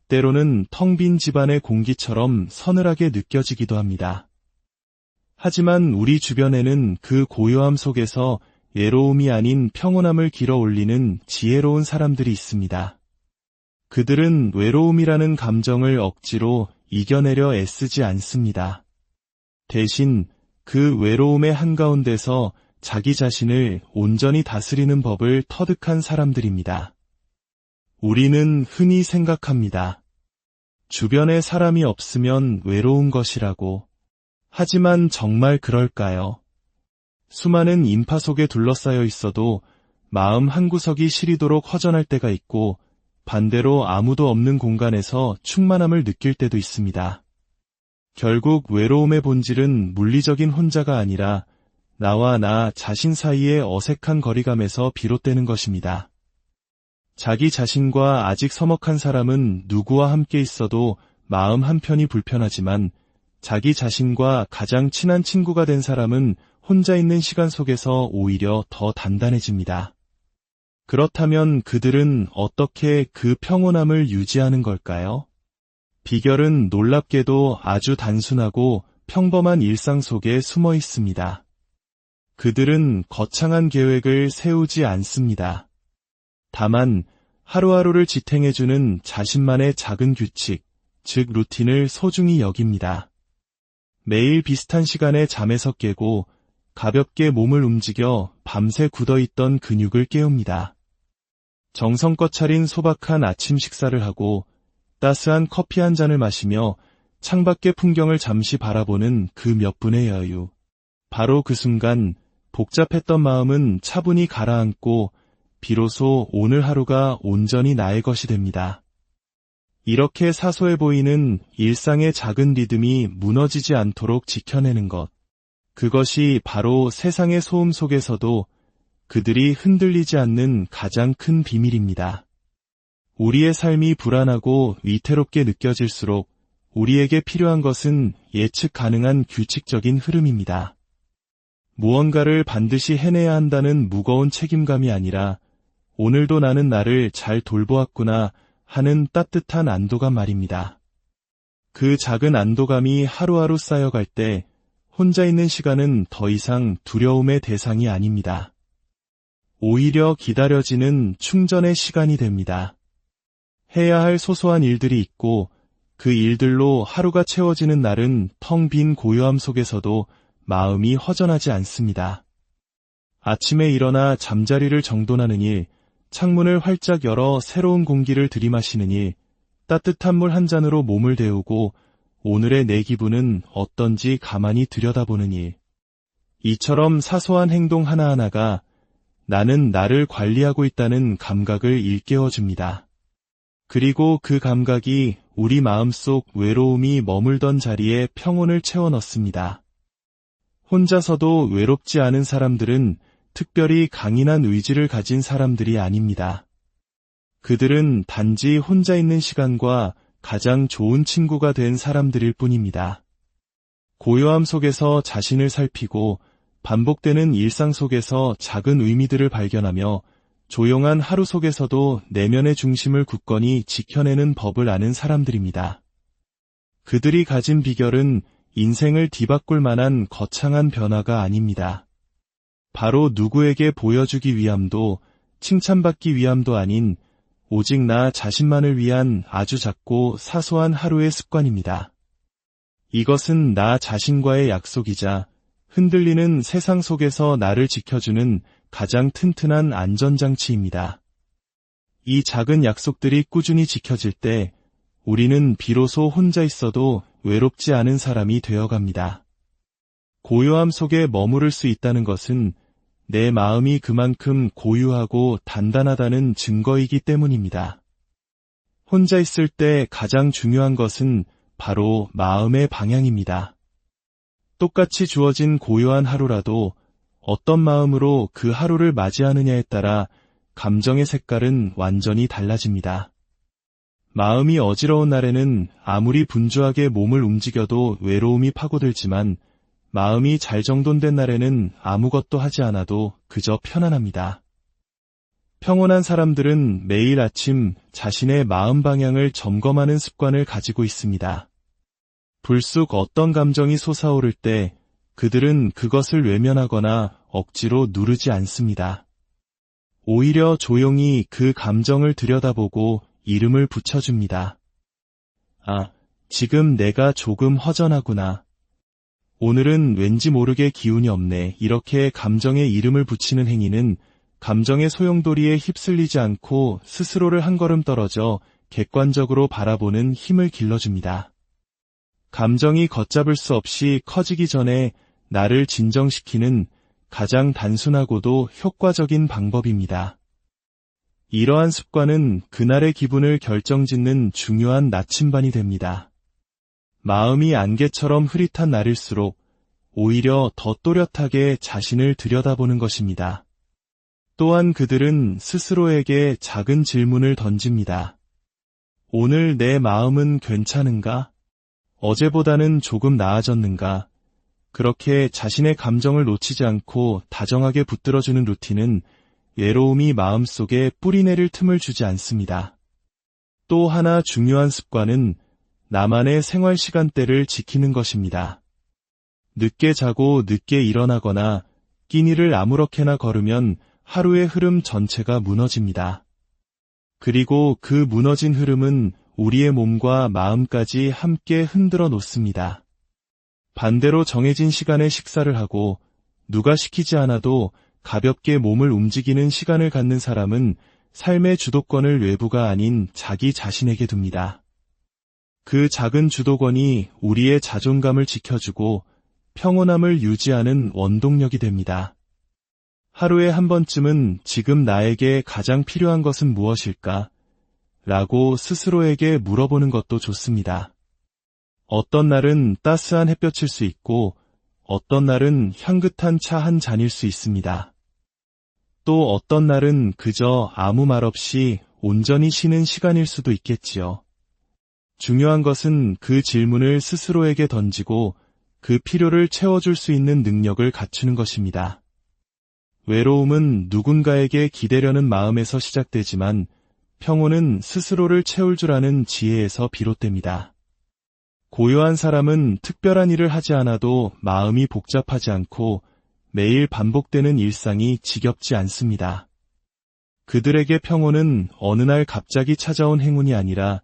때로는 텅 빈 집안의 공기처럼 서늘하게 느껴지기도 합니다. 하지만 우리 주변에는 그 고요함 속에서 외로움이 아닌 평온함을 길어올리는 지혜로운 사람들이 있습니다. 그들은 외로움이라는 감정을 억지로 이겨내려 애쓰지 않습니다. 대신 그 외로움의 한가운데서 자기 자신을 온전히 다스리는 법을 터득한 사람들입니다. 우리는 흔히 생각합니다. 주변에 사람이 없으면 외로운 것이라고. 하지만 정말 그럴까요? 수많은 인파 속에 둘러싸여 있어도 마음 한구석이 시리도록 허전할 때가 있고 반대로 아무도 없는 공간에서 충만함을 느낄 때도 있습니다. 결국 외로움의 본질은 물리적인 혼자가 아니라 나와 나 자신 사이의 어색한 거리감에서 비롯되는 것입니다. 자기 자신과 아직 서먹한 사람은 누구와 함께 있어도 마음 한편이 불편하지만 자기 자신과 가장 친한 친구가 된 사람은 혼자 있는 시간 속에서 오히려 더 단단해집니다. 그렇다면 그들은 어떻게 그 평온함을 유지하는 걸까요? 비결은 놀랍게도 아주 단순하고 평범한 일상 속에 숨어 있습니다. 그들은 거창한 계획을 세우지 않습니다. 다만 하루하루를 지탱해주는 자신만의 작은 규칙, 즉 루틴을 소중히 여깁니다. 매일 비슷한 시간에 잠에서 깨고 가볍게 몸을 움직여 밤새 굳어있던 근육을 깨웁니다. 정성껏 차린 소박한 아침 식사를 하고 따스한 커피 한 잔을 마시며 창밖의 풍경을 잠시 바라보는 그 몇 분의 여유. 바로 그 순간 복잡했던 마음은 차분히 가라앉고 비로소 오늘 하루가 온전히 나의 것이 됩니다. 이렇게 사소해 보이는 일상의 작은 리듬이 무너지지 않도록 지켜내는 것. 그것이 바로 세상의 소음 속에서도 그들이 흔들리지 않는 가장 큰 비밀입니다. 우리의 삶이 불안하고 위태롭게 느껴질수록 우리에게 필요한 것은 예측 가능한 규칙적인 흐름입니다. 무언가를 반드시 해내야 한다는 무거운 책임감이 아니라 오늘도 나는 나를 잘 돌보았구나 하는 따뜻한 안도감 말입니다. 그 작은 안도감이 하루하루 쌓여갈 때 혼자 있는 시간은 더 이상 두려움의 대상이 아닙니다. 오히려 기다려지는 충전의 시간이 됩니다. 해야 할 소소한 일들이 있고 그 일들로 하루가 채워지는 날은 텅 빈 고요함 속에서도 마음이 허전하지 않습니다. 아침에 일어나 잠자리를 정돈하는 일, 창문을 활짝 열어 새로운 공기를 들이마시는 일, 따뜻한 물 한 잔으로 몸을 데우고 오늘의 내 기분은 어떤지 가만히 들여다보는 일. 이처럼 사소한 행동 하나하나가 나는 나를 관리하고 있다는 감각을 일깨워줍니다. 그리고 그 감각이 우리 마음속 외로움이 머물던 자리에 평온을 채워 넣습니다. 혼자서도 외롭지 않은 사람들은 특별히 강인한 의지를 가진 사람들이 아닙니다. 그들은 단지 혼자 있는 시간과 가장 좋은 친구가 된 사람들일 뿐입니다. 고요함 속에서 자신을 살피고 반복되는 일상 속에서 작은 의미들을 발견하며 조용한 하루 속에서도 내면의 중심을 굳건히 지켜내는 법을 아는 사람들입니다. 그들이 가진 비결은 인생을 뒤바꿀 만한 거창한 변화가 아닙니다. 바로 누구에게 보여주기 위함도 칭찬받기 위함도 아닌 오직 나 자신만을 위한 아주 작고 사소한 하루의 습관입니다. 이것은 나 자신과의 약속이자 흔들리는 세상 속에서 나를 지켜주는 가장 튼튼한 안전장치입니다. 이 작은 약속들이 꾸준히 지켜질 때 우리는 비로소 혼자 있어도 외롭지 않은 사람이 되어갑니다. 고요함 속에 머무를 수 있다는 것은 내 마음이 그만큼 고유하고 단단하다는 증거이기 때문입니다. 혼자 있을 때 가장 중요한 것은 바로 마음의 방향입니다. 똑같이 주어진 고요한 하루라도 어떤 마음으로 그 하루를 맞이하느냐에 따라 감정의 색깔은 완전히 달라집니다. 마음이 어지러운 날에는 아무리 분주하게 몸을 움직여도 외로움이 파고들지만 마음이 잘 정돈된 날에는 아무것도 하지 않아도 그저 편안합니다. 평온한 사람들은 매일 아침 자신의 마음 방향을 점검하는 습관을 가지고 있습니다. 불쑥 어떤 감정이 솟아오를 때 그들은 그것을 외면하거나 억지로 누르지 않습니다. 오히려 조용히 그 감정을 들여다보고 이름을 붙여줍니다. 아, 지금 내가 조금 허전하구나. 오늘은 왠지 모르게 기운이 없네. 이렇게 감정에 이름을 붙이는 행위는 감정의 소용돌이에 휩쓸리지 않고 스스로를 한 걸음 떨어져 객관적으로 바라보는 힘을 길러줍니다. 감정이 걷잡을 수 없이 커지기 전에 나를 진정시키는 가장 단순하고도 효과적인 방법입니다. 이러한 습관은 그날의 기분을 결정짓는 중요한 나침반이 됩니다. 마음이 안개처럼 흐릿한 날일수록 오히려 더 또렷하게 자신을 들여다보는 것입니다. 또한 그들은 스스로에게 작은 질문을 던집니다. 오늘 내 마음은 괜찮은가? 어제보다는 조금 나아졌는가? 그렇게 자신의 감정을 놓치지 않고 다정하게 붙들어주는 루틴은 외로움이 마음속에 뿌리내릴 틈을 주지 않습니다. 또 하나 중요한 습관은 나만의 생활 시간대를 지키는 것입니다. 늦게 자고 늦게 일어나거나 끼니를 아무렇게나 걸으면 하루의 흐름 전체가 무너집니다. 그리고 그 무너진 흐름은 우리의 몸과 마음까지 함께 흔들어 놓습니다. 반대로 정해진 시간에 식사를 하고 누가 시키지 않아도 가볍게 몸을 움직이는 시간을 갖는 사람은 삶의 주도권을 외부가 아닌 자기 자신에게 둡니다. 그 작은 주도권이 우리의 자존감을 지켜주고 평온함을 유지하는 원동력이 됩니다. 하루에 한 번쯤은 지금 나에게 가장 필요한 것은 무엇일까? 라고 스스로에게 물어보는 것도 좋습니다. 어떤 날은 따스한 햇볕일 수 있고 어떤 날은 향긋한 차 한 잔일 수 있습니다. 또 어떤 날은 그저 아무 말 없이 온전히 쉬는 시간일 수도 있겠지요. 중요한 것은 그 질문을 스스로에게 던지고 그 필요를 채워줄 수 있는 능력을 갖추는 것입니다. 외로움은 누군가에게 기대려는 마음에서 시작되지만 평온은 스스로를 채울 줄 아는 지혜에서 비롯됩니다. 고요한 사람은 특별한 일을 하지 않아도 마음이 복잡하지 않고 매일 반복되는 일상이 지겹지 않습니다. 그들에게 평온은 어느 날 갑자기 찾아온 행운이 아니라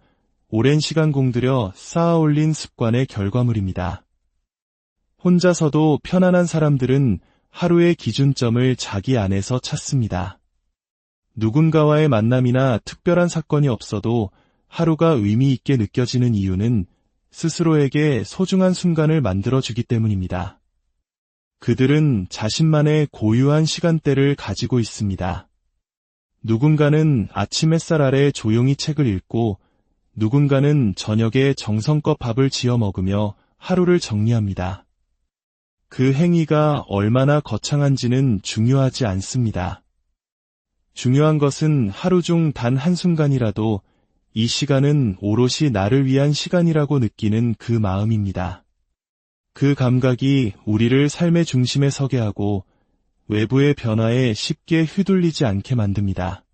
오랜 시간 공들여 쌓아올린 습관의 결과물입니다. 혼자서도 편안한 사람들은 하루의 기준점을 자기 안에서 찾습니다. 누군가와의 만남이나 특별한 사건이 없어도 하루가 의미 있게 느껴지는 이유는 스스로에게 소중한 순간을 만들어주기 때문입니다. 그들은 자신만의 고유한 시간대를 가지고 있습니다. 누군가는 아침 햇살 아래 조용히 책을 읽고 누군가는 저녁에 정성껏 밥을 지어 먹으며 하루를 정리합니다. 그 행위가 얼마나 거창한지는 중요하지 않습니다. 중요한 것은 하루 중 단 한순간이라도 이 시간은 오롯이 나를 위한 시간이라고 느끼는 그 마음입니다. 그 감각이 우리를 삶의 중심에 서게 하고 외부의 변화에 쉽게 휘둘리지 않게 만듭니다.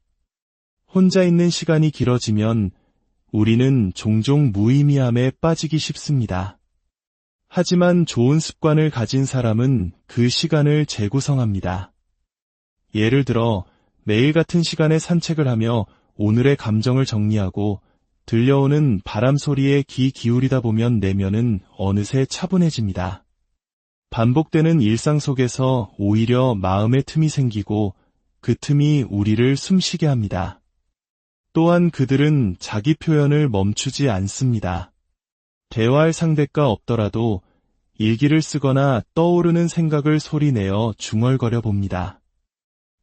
혼자 있는 시간이 길어지면 우리는 종종 무의미함에 빠지기 쉽습니다. 하지만 좋은 습관을 가진 사람은 그 시간을 재구성합니다. 예를 들어 매일 같은 시간에 산책을 하며 오늘의 감정을 정리하고 들려오는 바람 소리에 귀 기울이다 보면 내면은 어느새 차분해집니다. 반복되는 일상 속에서 오히려 마음의 틈이 생기고 그 틈이 우리를 숨쉬게 합니다. 또한 그들은 자기 표현을 멈추지 않습니다. 대화할 상대가 없더라도 일기를 쓰거나 떠오르는 생각을 소리내어 중얼거려 봅니다.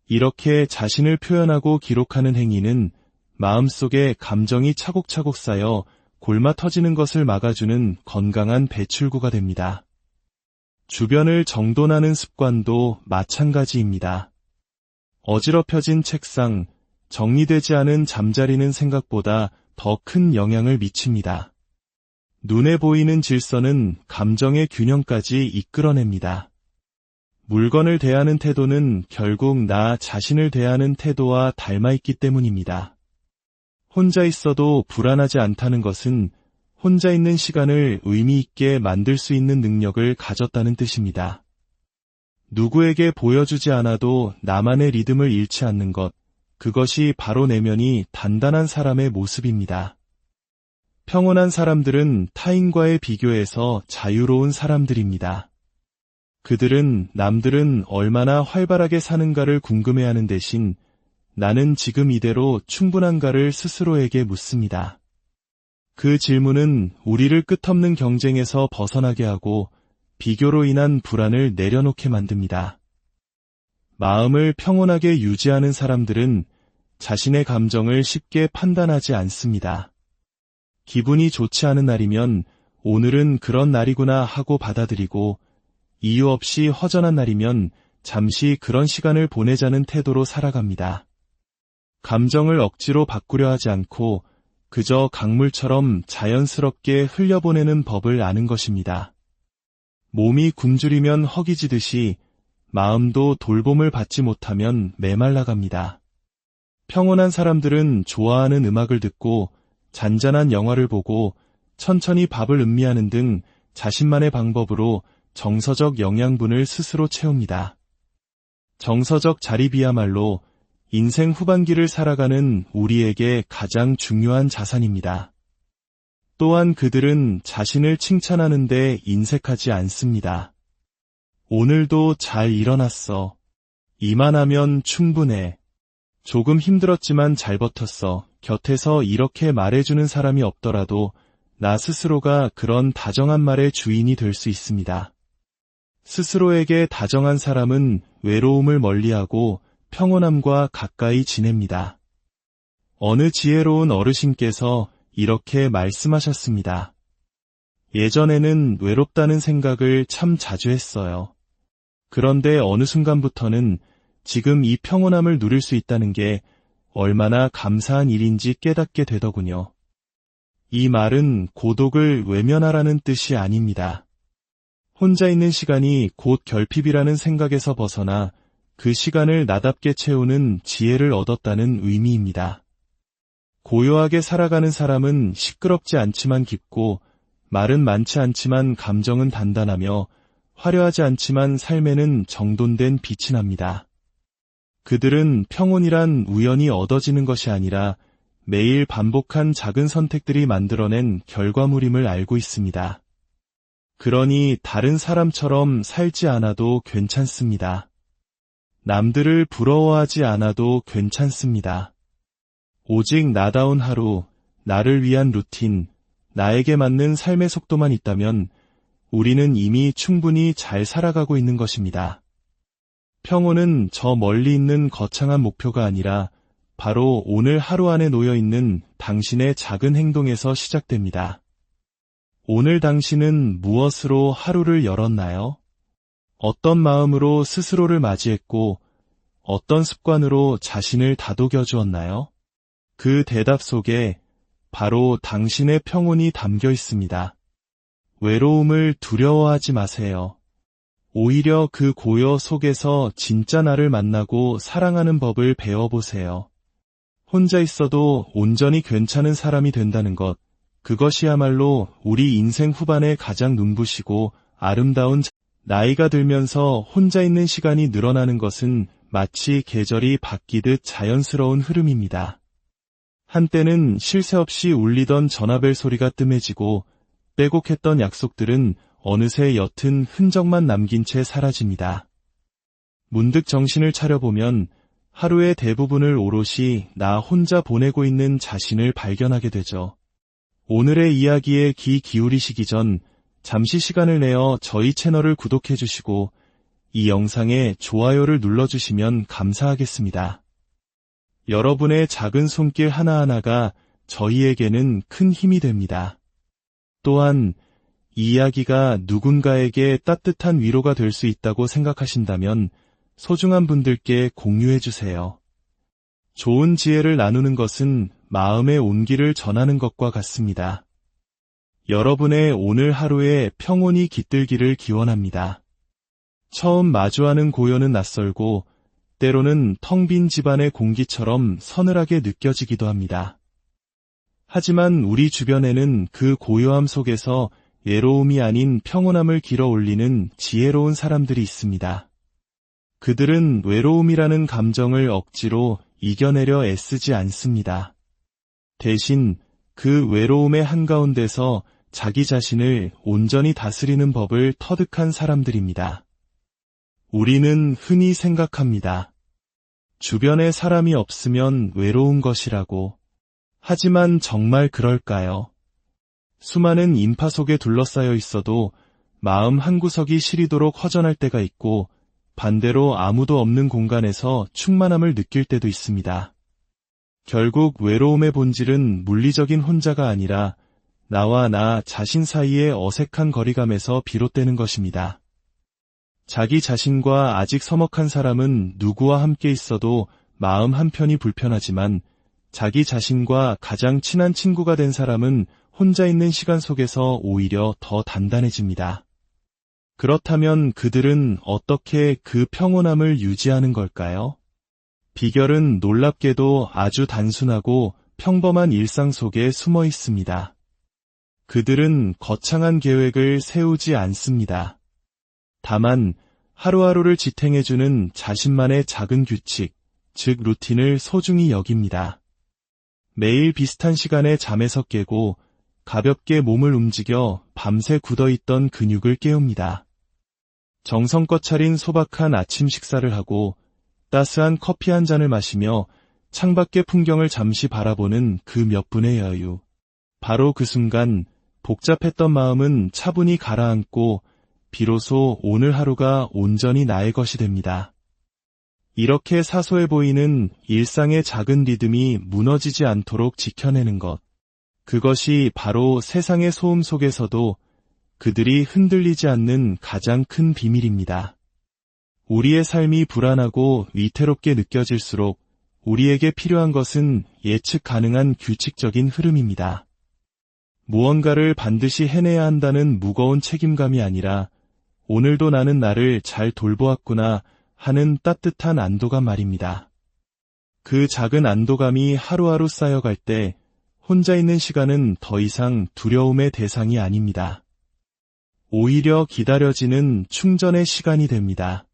이렇게 자신을 표현하고 기록하는 행위는 마음속에 감정이 차곡차곡 쌓여 골마 터지는 것을 막아주는 건강한 배출구가 됩니다. 주변을 정돈하는 습관도 마찬가지입니다. 어지럽혀진 책상, 정리되지 않은 잠자리는 생각보다 더 큰 영향을 미칩니다. 눈에 보이는 질서는 감정의 균형까지 이끌어냅니다. 물건을 대하는 태도는 결국 나 자신을 대하는 태도와 닮아있기 때문입니다. 혼자 있어도 불안하지 않다는 것은 혼자 있는 시간을 의미 있게 만들 수 있는 능력을 가졌다는 뜻입니다. 누구에게 보여주지 않아도 나만의 리듬을 잃지 않는 것, 그것이 바로 내면이 단단한 사람의 모습입니다. 평온한 사람들은 타인과의 비교에서 자유로운 사람들입니다. 그들은 남들은 얼마나 활발하게 사는가를 궁금해하는 대신 나는 지금 이대로 충분한가를 스스로에게 묻습니다. 그 질문은 우리를 끝없는 경쟁에서 벗어나게 하고 비교로 인한 불안을 내려놓게 만듭니다. 마음을 평온하게 유지하는 사람들은 자신의 감정을 쉽게 판단하지 않습니다. 기분이 좋지 않은 날이면 오늘은 그런 날이구나 하고 받아들이고 이유 없이 허전한 날이면 잠시 그런 시간을 보내자는 태도로 살아갑니다. 감정을 억지로 바꾸려 하지 않고 그저 강물처럼 자연스럽게 흘려보내는 법을 아는 것입니다. 몸이 굶주리면 허기지듯이 마음도 돌봄을 받지 못하면 메말라갑니다. 평온한 사람들은 좋아하는 음악을 듣고 잔잔한 영화를 보고 천천히 밥을 음미하는 등 자신만의 방법으로 정서적 영양분을 스스로 채웁니다. 정서적 자립이야말로 인생 후반기를 살아가는 우리에게 가장 중요한 자산입니다. 또한 그들은 자신을 칭찬하는 데 인색하지 않습니다. 오늘도 잘 일어났어. 이만하면 충분해. 조금 힘들었지만 잘 버텼어. 곁에서 이렇게 말해주는 사람이 없더라도 나 스스로가 그런 다정한 말의 주인이 될 수 있습니다. 스스로에게 다정한 사람은 외로움을 멀리하고 평온함과 가까이 지냅니다. 어느 지혜로운 어르신께서 이렇게 말씀하셨습니다. 예전에는 외롭다는 생각을 참 자주 했어요. 그런데 어느 순간부터는 지금 이 평온함을 누릴 수 있다는 게 얼마나 감사한 일인지 깨닫게 되더군요. 이 말은 고독을 외면하라는 뜻이 아닙니다. 혼자 있는 시간이 곧 결핍이라는 생각에서 벗어나 그 시간을 나답게 채우는 지혜를 얻었다는 의미입니다. 고요하게 살아가는 사람은 시끄럽지 않지만 깊고 말은 많지 않지만 감정은 단단하며 화려하지 않지만 삶에는 정돈된 빛이 납니다. 그들은 평온이란 우연히 얻어지는 것이 아니라 매일 반복한 작은 선택들이 만들어낸 결과물임을 알고 있습니다. 그러니 다른 사람처럼 살지 않아도 괜찮습니다. 남들을 부러워하지 않아도 괜찮습니다. 오직 나다운 하루, 나를 위한 루틴, 나에게 맞는 삶의 속도만 있다면 우리는 이미 충분히 잘 살아가고 있는 것입니다. 평온은 저 멀리 있는 거창한 목표가 아니라 바로 오늘 하루 안에 놓여있는 당신의 작은 행동에서 시작됩니다. 오늘 당신은 무엇으로 하루를 열었나요? 어떤 마음으로 스스로를 맞이했고 어떤 습관으로 자신을 다독여 주었나요? 그 대답 속에 바로 당신의 평온이 담겨 있습니다. 외로움을 두려워하지 마세요. 오히려 그 고요 속에서 진짜 나를 만나고 사랑하는 법을 배워보세요. 혼자 있어도 온전히 괜찮은 사람이 된다는 것, 그것이야말로 우리 인생 후반에 가장 눈부시고 아름다운 나이가 들면서 혼자 있는 시간이 늘어나는 것은 마치 계절이 바뀌듯 자연스러운 흐름입니다. 한때는 쉴 새 없이 울리던 전화벨 소리가 뜸해지고 빼곡했던 약속들은 어느새 옅은 흔적만 남긴 채 사라집니다. 문득 정신을 차려보면 하루의 대부분을 오롯이 나 혼자 보내고 있는 자신을 발견하게 되죠. 오늘의 이야기에 귀 기울이시기 전 잠시 시간을 내어 저희 채널을 구독해 주시고 이 영상에 좋아요를 눌러주시면 감사하겠습니다. 여러분의 작은 손길 하나하나가 저희에게는 큰 힘이 됩니다. 또한 이 이야기가 누군가에게 따뜻한 위로가 될 수 있다고 생각하신다면 소중한 분들께 공유해 주세요. 좋은 지혜를 나누는 것은 마음의 온기를 전하는 것과 같습니다. 여러분의 오늘 하루에 평온이 깃들기를 기원합니다. 처음 마주하는 고요는 낯설고 때로는 텅 빈 집안의 공기처럼 서늘하게 느껴지기도 합니다. 하지만 우리 주변에는 그 고요함 속에서 외로움이 아닌 평온함을 길어올리는 지혜로운 사람들이 있습니다. 그들은 외로움이라는 감정을 억지로 이겨내려 애쓰지 않습니다. 대신 그 외로움의 한가운데서 자기 자신을 온전히 다스리는 법을 터득한 사람들입니다. 우리는 흔히 생각합니다. 주변에 사람이 없으면 외로운 것이라고. 하지만 정말 그럴까요? 수많은 인파 속에 둘러싸여 있어도 마음 한구석이 시리도록 허전할 때가 있고 반대로 아무도 없는 공간에서 충만함을 느낄 때도 있습니다. 결국 외로움의 본질은 물리적인 혼자가 아니라 나와 나 자신 사이의 어색한 거리감에서 비롯되는 것입니다. 자기 자신과 아직 서먹한 사람은 누구와 함께 있어도 마음 한편이 불편하지만 자기 자신과 가장 친한 친구가 된 사람은 혼자 있는 시간 속에서 오히려 더 단단해집니다. 그렇다면 그들은 어떻게 그 평온함을 유지하는 걸까요? 비결은 놀랍게도 아주 단순하고 평범한 일상 속에 숨어 있습니다. 그들은 거창한 계획을 세우지 않습니다. 다만 하루하루를 지탱해주는 자신만의 작은 규칙, 즉 루틴을 소중히 여깁니다. 매일 비슷한 시간에 잠에서 깨고 가볍게 몸을 움직여 밤새 굳어있던 근육을 깨웁니다. 정성껏 차린 소박한 아침 식사를 하고 따스한 커피 한 잔을 마시며 창밖의 풍경을 잠시 바라보는 그 몇 분의 여유. 바로 그 순간 복잡했던 마음은 차분히 가라앉고 비로소 오늘 하루가 온전히 나의 것이 됩니다. 이렇게 사소해 보이는 일상의 작은 리듬이 무너지지 않도록 지켜내는 것. 그것이 바로 세상의 소음 속에서도 그들이 흔들리지 않는 가장 큰 비밀입니다. 우리의 삶이 불안하고 위태롭게 느껴질수록 우리에게 필요한 것은 예측 가능한 규칙적인 흐름입니다. 무언가를 반드시 해내야 한다는 무거운 책임감이 아니라 오늘도 나는 나를 잘 돌보았구나 하는 따뜻한 안도감 말입니다. 그 작은 안도감이 하루하루 쌓여갈 때 혼자 있는 시간은 더 이상 두려움의 대상이 아닙니다. 오히려 기다려지는 충전의 시간이 됩니다.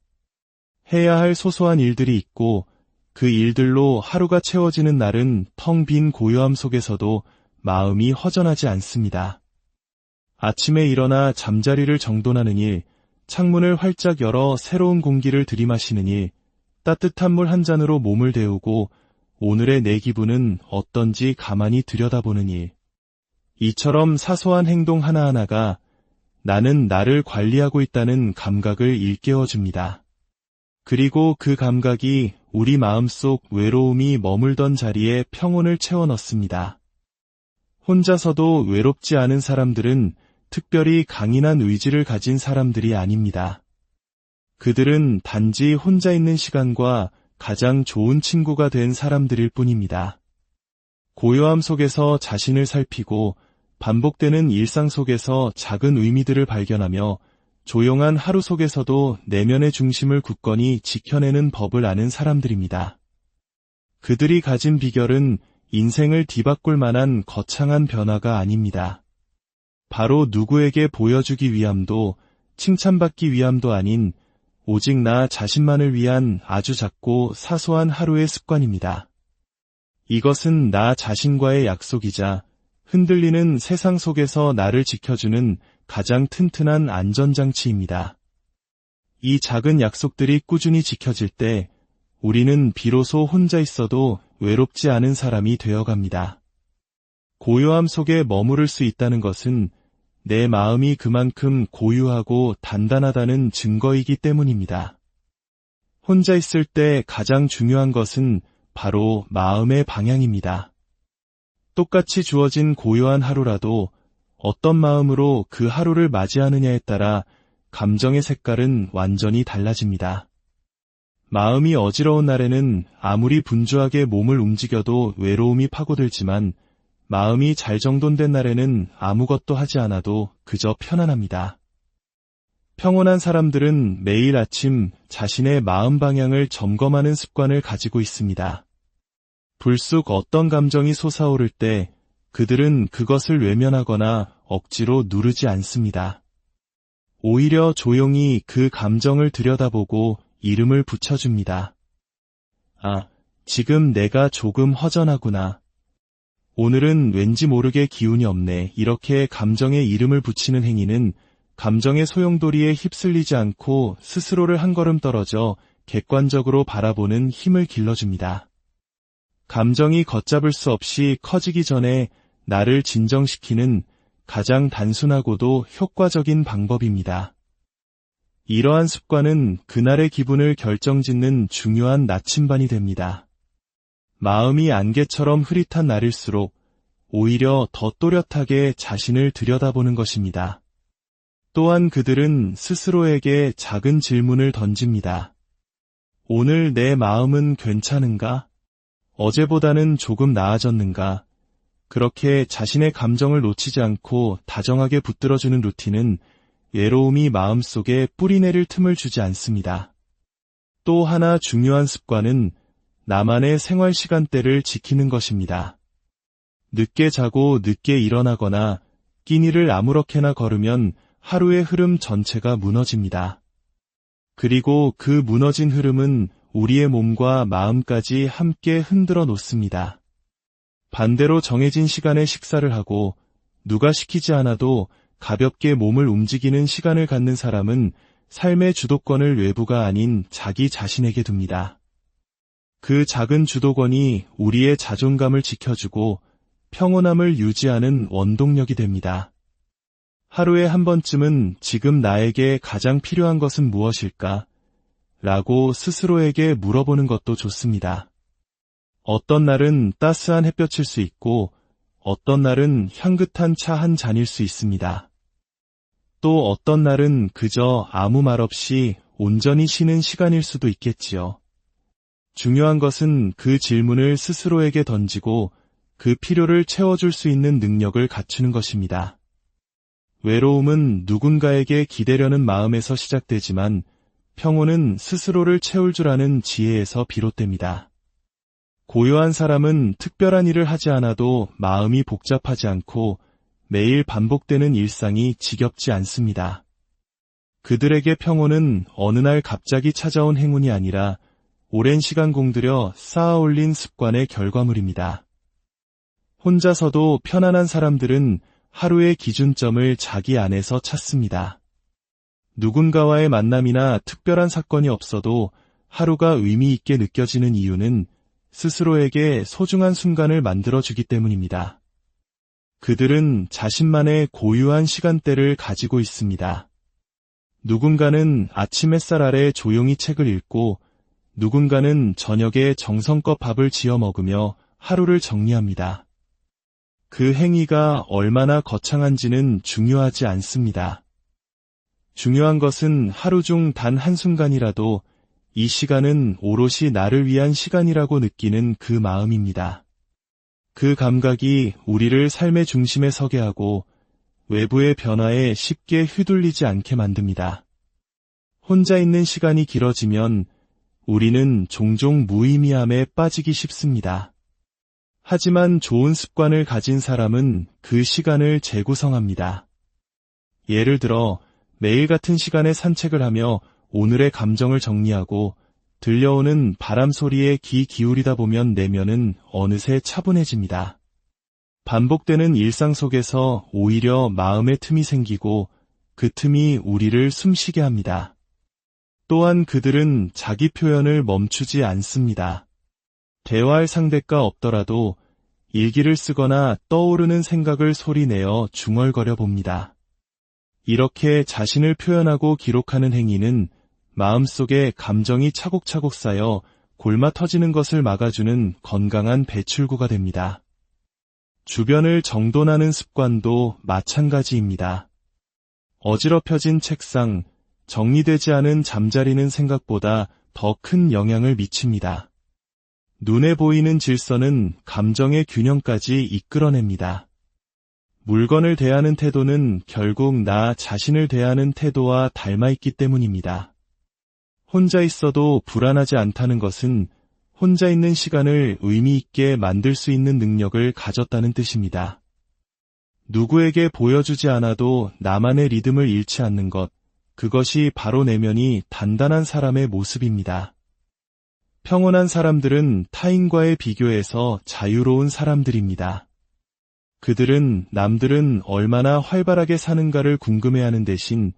해야 할 소소한 일들이 있고 그 일들로 하루가 채워지는 날은 텅 빈 고요함 속에서도 마음이 허전하지 않습니다. 아침에 일어나 잠자리를 정돈하는 일, 창문을 활짝 열어 새로운 공기를 들이마시는 일, 따뜻한 물 한 잔으로 몸을 데우고 오늘의 내 기분은 어떤지 가만히 들여다보는 일. 이처럼 사소한 행동 하나하나가 나는 나를 관리하고 있다는 감각을 일깨워줍니다. 그리고 그 감각이 우리 마음속 외로움이 머물던 자리에 평온을 채워넣습니다. 혼자서도 외롭지 않은 사람들은 특별히 강인한 의지를 가진 사람들이 아닙니다. 그들은 단지 혼자 있는 시간과 가장 좋은 친구가 된 사람들일 뿐입니다. 고요함 속에서 자신을 살피고 반복되는 일상 속에서 작은 의미들을 발견하며 조용한 하루 속에서도 내면의 중심을 굳건히 지켜내는 법을 아는 사람들입니다. 그들이 가진 비결은 인생을 뒤바꿀 만한 거창한 변화가 아닙니다. 바로 누구에게 보여주기 위함도 칭찬받기 위함도 아닌 오직 나 자신만을 위한 아주 작고 사소한 하루의 습관입니다. 이것은 나 자신과의 약속이자 흔들리는 세상 속에서 나를 지켜주는 가장 튼튼한 안전장치입니다. 이 작은 약속들이 꾸준히 지켜질 때 우리는 비로소 혼자 있어도 외롭지 않은 사람이 되어갑니다. 고요함 속에 머무를 수 있다는 것은 내 마음이 그만큼 고유하고 단단하다는 증거이기 때문입니다. 혼자 있을 때 가장 중요한 것은 바로 마음의 방향입니다. 똑같이 주어진 고요한 하루라도 어떤 마음으로 그 하루를 맞이하느냐에 따라 감정의 색깔은 완전히 달라집니다. 마음이 어지러운 날에는 아무리 분주하게 몸을 움직여도 외로움이 파고들지만 마음이 잘 정돈된 날에는 아무것도 하지 않아도 그저 편안합니다. 평온한 사람들은 매일 아침 자신의 마음 방향을 점검하는 습관을 가지고 있습니다. 불쑥 어떤 감정이 솟아오를 때 그들은 그것을 외면하거나 억지로 누르지 않습니다. 오히려 조용히 그 감정을 들여다보고 이름을 붙여줍니다. 아, 지금 내가 조금 허전하구나. 오늘은 왠지 모르게 기운이 없네. 이렇게 감정에 이름을 붙이는 행위는 감정의 소용돌이에 휩쓸리지 않고 스스로를 한 걸음 떨어져 객관적으로 바라보는 힘을 길러줍니다. 감정이 걷잡을 수 없이 커지기 전에 나를 진정시키는 가장 단순하고도 효과적인 방법입니다. 이러한 습관은 그날의 기분을 결정짓는 중요한 나침반이 됩니다. 마음이 안개처럼 흐릿한 날일수록 오히려 더 또렷하게 자신을 들여다보는 것입니다. 또한 그들은 스스로에게 작은 질문을 던집니다. 오늘 내 마음은 괜찮은가? 어제보다는 조금 나아졌는가? 그렇게 자신의 감정을 놓치지 않고 다정하게 붙들어주는 루틴은 외로움이 마음속에 뿌리내릴 틈을 주지 않습니다. 또 하나 중요한 습관은 나만의 생활 시간대를 지키는 것입니다. 늦게 자고 늦게 일어나거나 끼니를 아무렇게나 걸으면 하루의 흐름 전체가 무너집니다. 그리고 그 무너진 흐름은 우리의 몸과 마음까지 함께 흔들어 놓습니다. 반대로 정해진 시간에 식사를 하고 누가 시키지 않아도 가볍게 몸을 움직이는 시간을 갖는 사람은 삶의 주도권을 외부가 아닌 자기 자신에게 둡니다. 그 작은 주도권이 우리의 자존감을 지켜주고 평온함을 유지하는 원동력이 됩니다. 하루에 한 번쯤은 지금 나에게 가장 필요한 것은 무엇일까? 라고 스스로에게 물어보는 것도 좋습니다. 어떤 날은 따스한 햇볕일 수 있고 어떤 날은 향긋한 차 한 잔일 수 있습니다. 또 어떤 날은 그저 아무 말 없이 온전히 쉬는 시간일 수도 있겠지요. 중요한 것은 그 질문을 스스로에게 던지고 그 필요를 채워줄 수 있는 능력을 갖추는 것입니다. 외로움은 누군가에게 기대려는 마음에서 시작되지만 평온은 스스로를 채울 줄 아는 지혜에서 비롯됩니다. 고요한 사람은 특별한 일을 하지 않아도 마음이 복잡하지 않고 매일 반복되는 일상이 지겹지 않습니다. 그들에게 평온은 어느 날 갑자기 찾아온 행운이 아니라 오랜 시간 공들여 쌓아올린 습관의 결과물입니다. 혼자서도 편안한 사람들은 하루의 기준점을 자기 안에서 찾습니다. 누군가와의 만남이나 특별한 사건이 없어도 하루가 의미 있게 느껴지는 이유는 스스로에게 소중한 순간을 만들어주기 때문입니다. 그들은 자신만의 고유한 시간대를 가지고 있습니다. 누군가는 아침 햇살 아래 조용히 책을 읽고 누군가는 저녁에 정성껏 밥을 지어 먹으며 하루를 정리합니다. 그 행위가 얼마나 거창한지는 중요하지 않습니다. 중요한 것은 하루 중 단 한순간이라도 이 시간은 오롯이 나를 위한 시간이라고 느끼는 그 마음입니다. 그 감각이 우리를 삶의 중심에 서게 하고 외부의 변화에 쉽게 휘둘리지 않게 만듭니다. 혼자 있는 시간이 길어지면 우리는 종종 무의미함에 빠지기 쉽습니다. 하지만 좋은 습관을 가진 사람은 그 시간을 재구성합니다. 예를 들어 매일 같은 시간에 산책을 하며 오늘의 감정을 정리하고 들려오는 바람 소리에 귀 기울이다 보면 내면은 어느새 차분해집니다. 반복되는 일상 속에서 오히려 마음의 틈이 생기고 그 틈이 우리를 숨쉬게 합니다. 또한 그들은 자기 표현을 멈추지 않습니다. 대화할 상대가 없더라도 일기를 쓰거나 떠오르는 생각을 소리내어 중얼거려 봅니다. 이렇게 자신을 표현하고 기록하는 행위는 마음속에 감정이 차곡차곡 쌓여 골마 터지는 것을 막아주는 건강한 배출구가 됩니다. 주변을 정돈하는 습관도 마찬가지입니다. 어지럽혀진 책상, 정리되지 않은 잠자리는 생각보다 더 큰 영향을 미칩니다. 눈에 보이는 질서는 감정의 균형까지 이끌어냅니다. 물건을 대하는 태도는 결국 나 자신을 대하는 태도와 닮아있기 때문입니다. 혼자 있어도 불안하지 않다는 것은 혼자 있는 시간을 의미 있게 만들 수 있는 능력을 가졌다는 뜻입니다. 누구에게 보여주지 않아도 나만의 리듬을 잃지 않는 것, 그것이 바로 내면이 단단한 사람의 모습입니다. 평온한 사람들은 타인과의 비교에서 자유로운 사람들입니다. 그들은 남들은 얼마나 활발하게 사는가를 궁금해하는 대신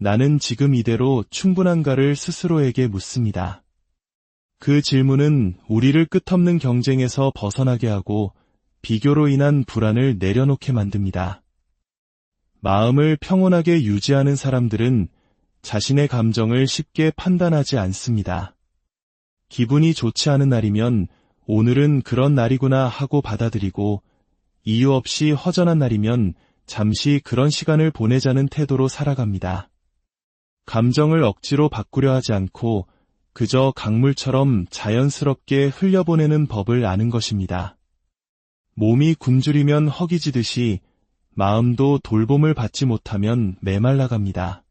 나는 지금 이대로 충분한가를 스스로에게 묻습니다. 그 질문은 우리를 끝없는 경쟁에서 벗어나게 하고 비교로 인한 불안을 내려놓게 만듭니다. 마음을 평온하게 유지하는 사람들은 자신의 감정을 쉽게 판단하지 않습니다. 기분이 좋지 않은 날이면 오늘은 그런 날이구나 하고 받아들이고 이유 없이 허전한 날이면 잠시 그런 시간을 보내자는 태도로 살아갑니다. 감정을 억지로 바꾸려 하지 않고 그저 강물처럼 자연스럽게 흘려보내는 법을 아는 것입니다. 몸이 굶주리면 허기지듯이 마음도 돌봄을 받지 못하면 메말라갑니다.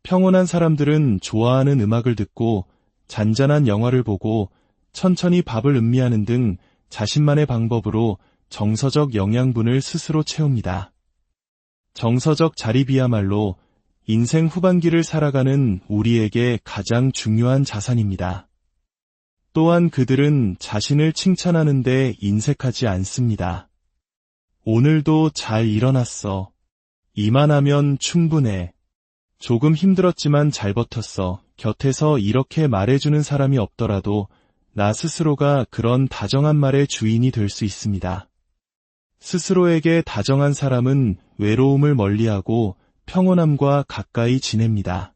평온한 사람들은 좋아하는 음악을 듣고 잔잔한 영화를 보고 천천히 밥을 음미하는 등 자신만의 방법으로 정서적 영양분을 스스로 채웁니다. 정서적 자립이야말로 인생 후반기를 살아가는 우리에게 가장 중요한 자산입니다. 또한 그들은 자신을 칭찬하는 데 인색하지 않습니다. 오늘도 잘 일어났어. 이만하면 충분해. 조금 힘들었지만 잘 버텼어. 곁에서 이렇게 말해주는 사람이 없더라도 나 스스로가 그런 다정한 말의 주인이 될 수 있습니다. 스스로에게 다정한 사람은 외로움을 멀리하고 평온함과 가까이 지냅니다.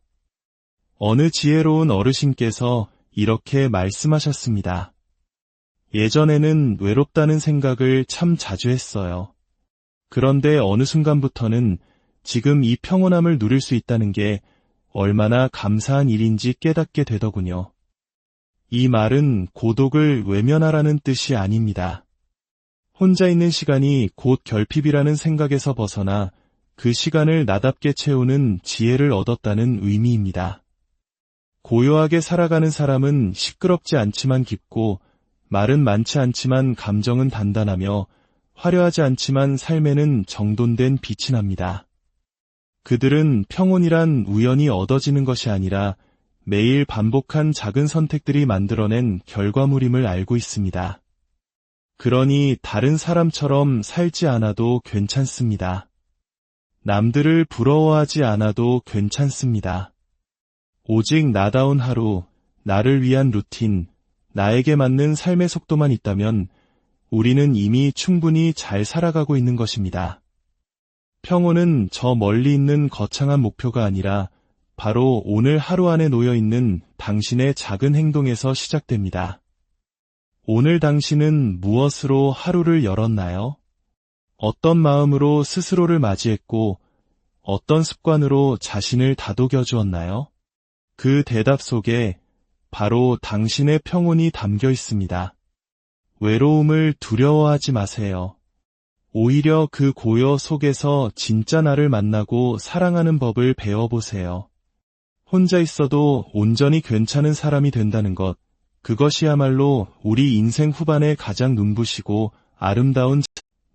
어느 지혜로운 어르신께서 이렇게 말씀하셨습니다. 예전에는 외롭다는 생각을 참 자주 했어요. 그런데 어느 순간부터는 지금 이 평온함을 누릴 수 있다는 게 얼마나 감사한 일인지 깨닫게 되더군요. 이 말은 고독을 외면하라는 뜻이 아닙니다. 혼자 있는 시간이 곧 결핍이라는 생각에서 벗어나 그 시간을 나답게 채우는 지혜를 얻었다는 의미입니다. 고요하게 살아가는 사람은 시끄럽지 않지만 깊고 말은 많지 않지만 감정은 단단하며 화려하지 않지만 삶에는 정돈된 빛이 납니다. 그들은 평온이란 우연히 얻어지는 것이 아니라 매일 반복한 작은 선택들이 만들어낸 결과물임을 알고 있습니다. 그러니 다른 사람처럼 살지 않아도 괜찮습니다. 남들을 부러워하지 않아도 괜찮습니다. 오직 나다운 하루, 나를 위한 루틴, 나에게 맞는 삶의 속도만 있다면 우리는 이미 충분히 잘 살아가고 있는 것입니다. 평온은 저 멀리 있는 거창한 목표가 아니라 바로 오늘 하루 안에 놓여있는 당신의 작은 행동에서 시작됩니다. 오늘 당신은 무엇으로 하루를 열었나요? 어떤 마음으로 스스로를 맞이했고 어떤 습관으로 자신을 다독여 주었나요? 그 대답 속에 바로 당신의 평온이 담겨 있습니다. 외로움을 두려워하지 마세요. 오히려 그 고요 속에서 진짜 나를 만나고 사랑하는 법을 배워보세요. 혼자 있어도 온전히 괜찮은 사람이 된다는 것, 그것이야말로 우리 인생 후반에 가장 눈부시고 아름다운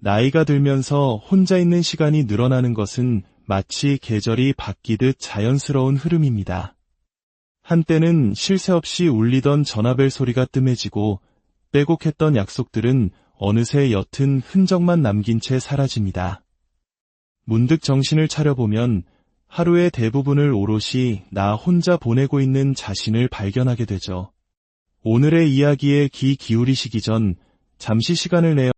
나이가 들면서 혼자 있는 시간이 늘어나는 것은 마치 계절이 바뀌듯 자연스러운 흐름입니다. 한때는 쉴 새 없이 울리던 전화벨 소리가 뜸해지고 빼곡했던 약속들은 어느새 옅은 흔적만 남긴 채 사라집니다. 문득 정신을 차려보면 하루의 대부분을 오롯이 나 혼자 보내고 있는 자신을 발견하게 되죠. 오늘의 이야기에 귀 기울이시기 전 잠시 시간을 내어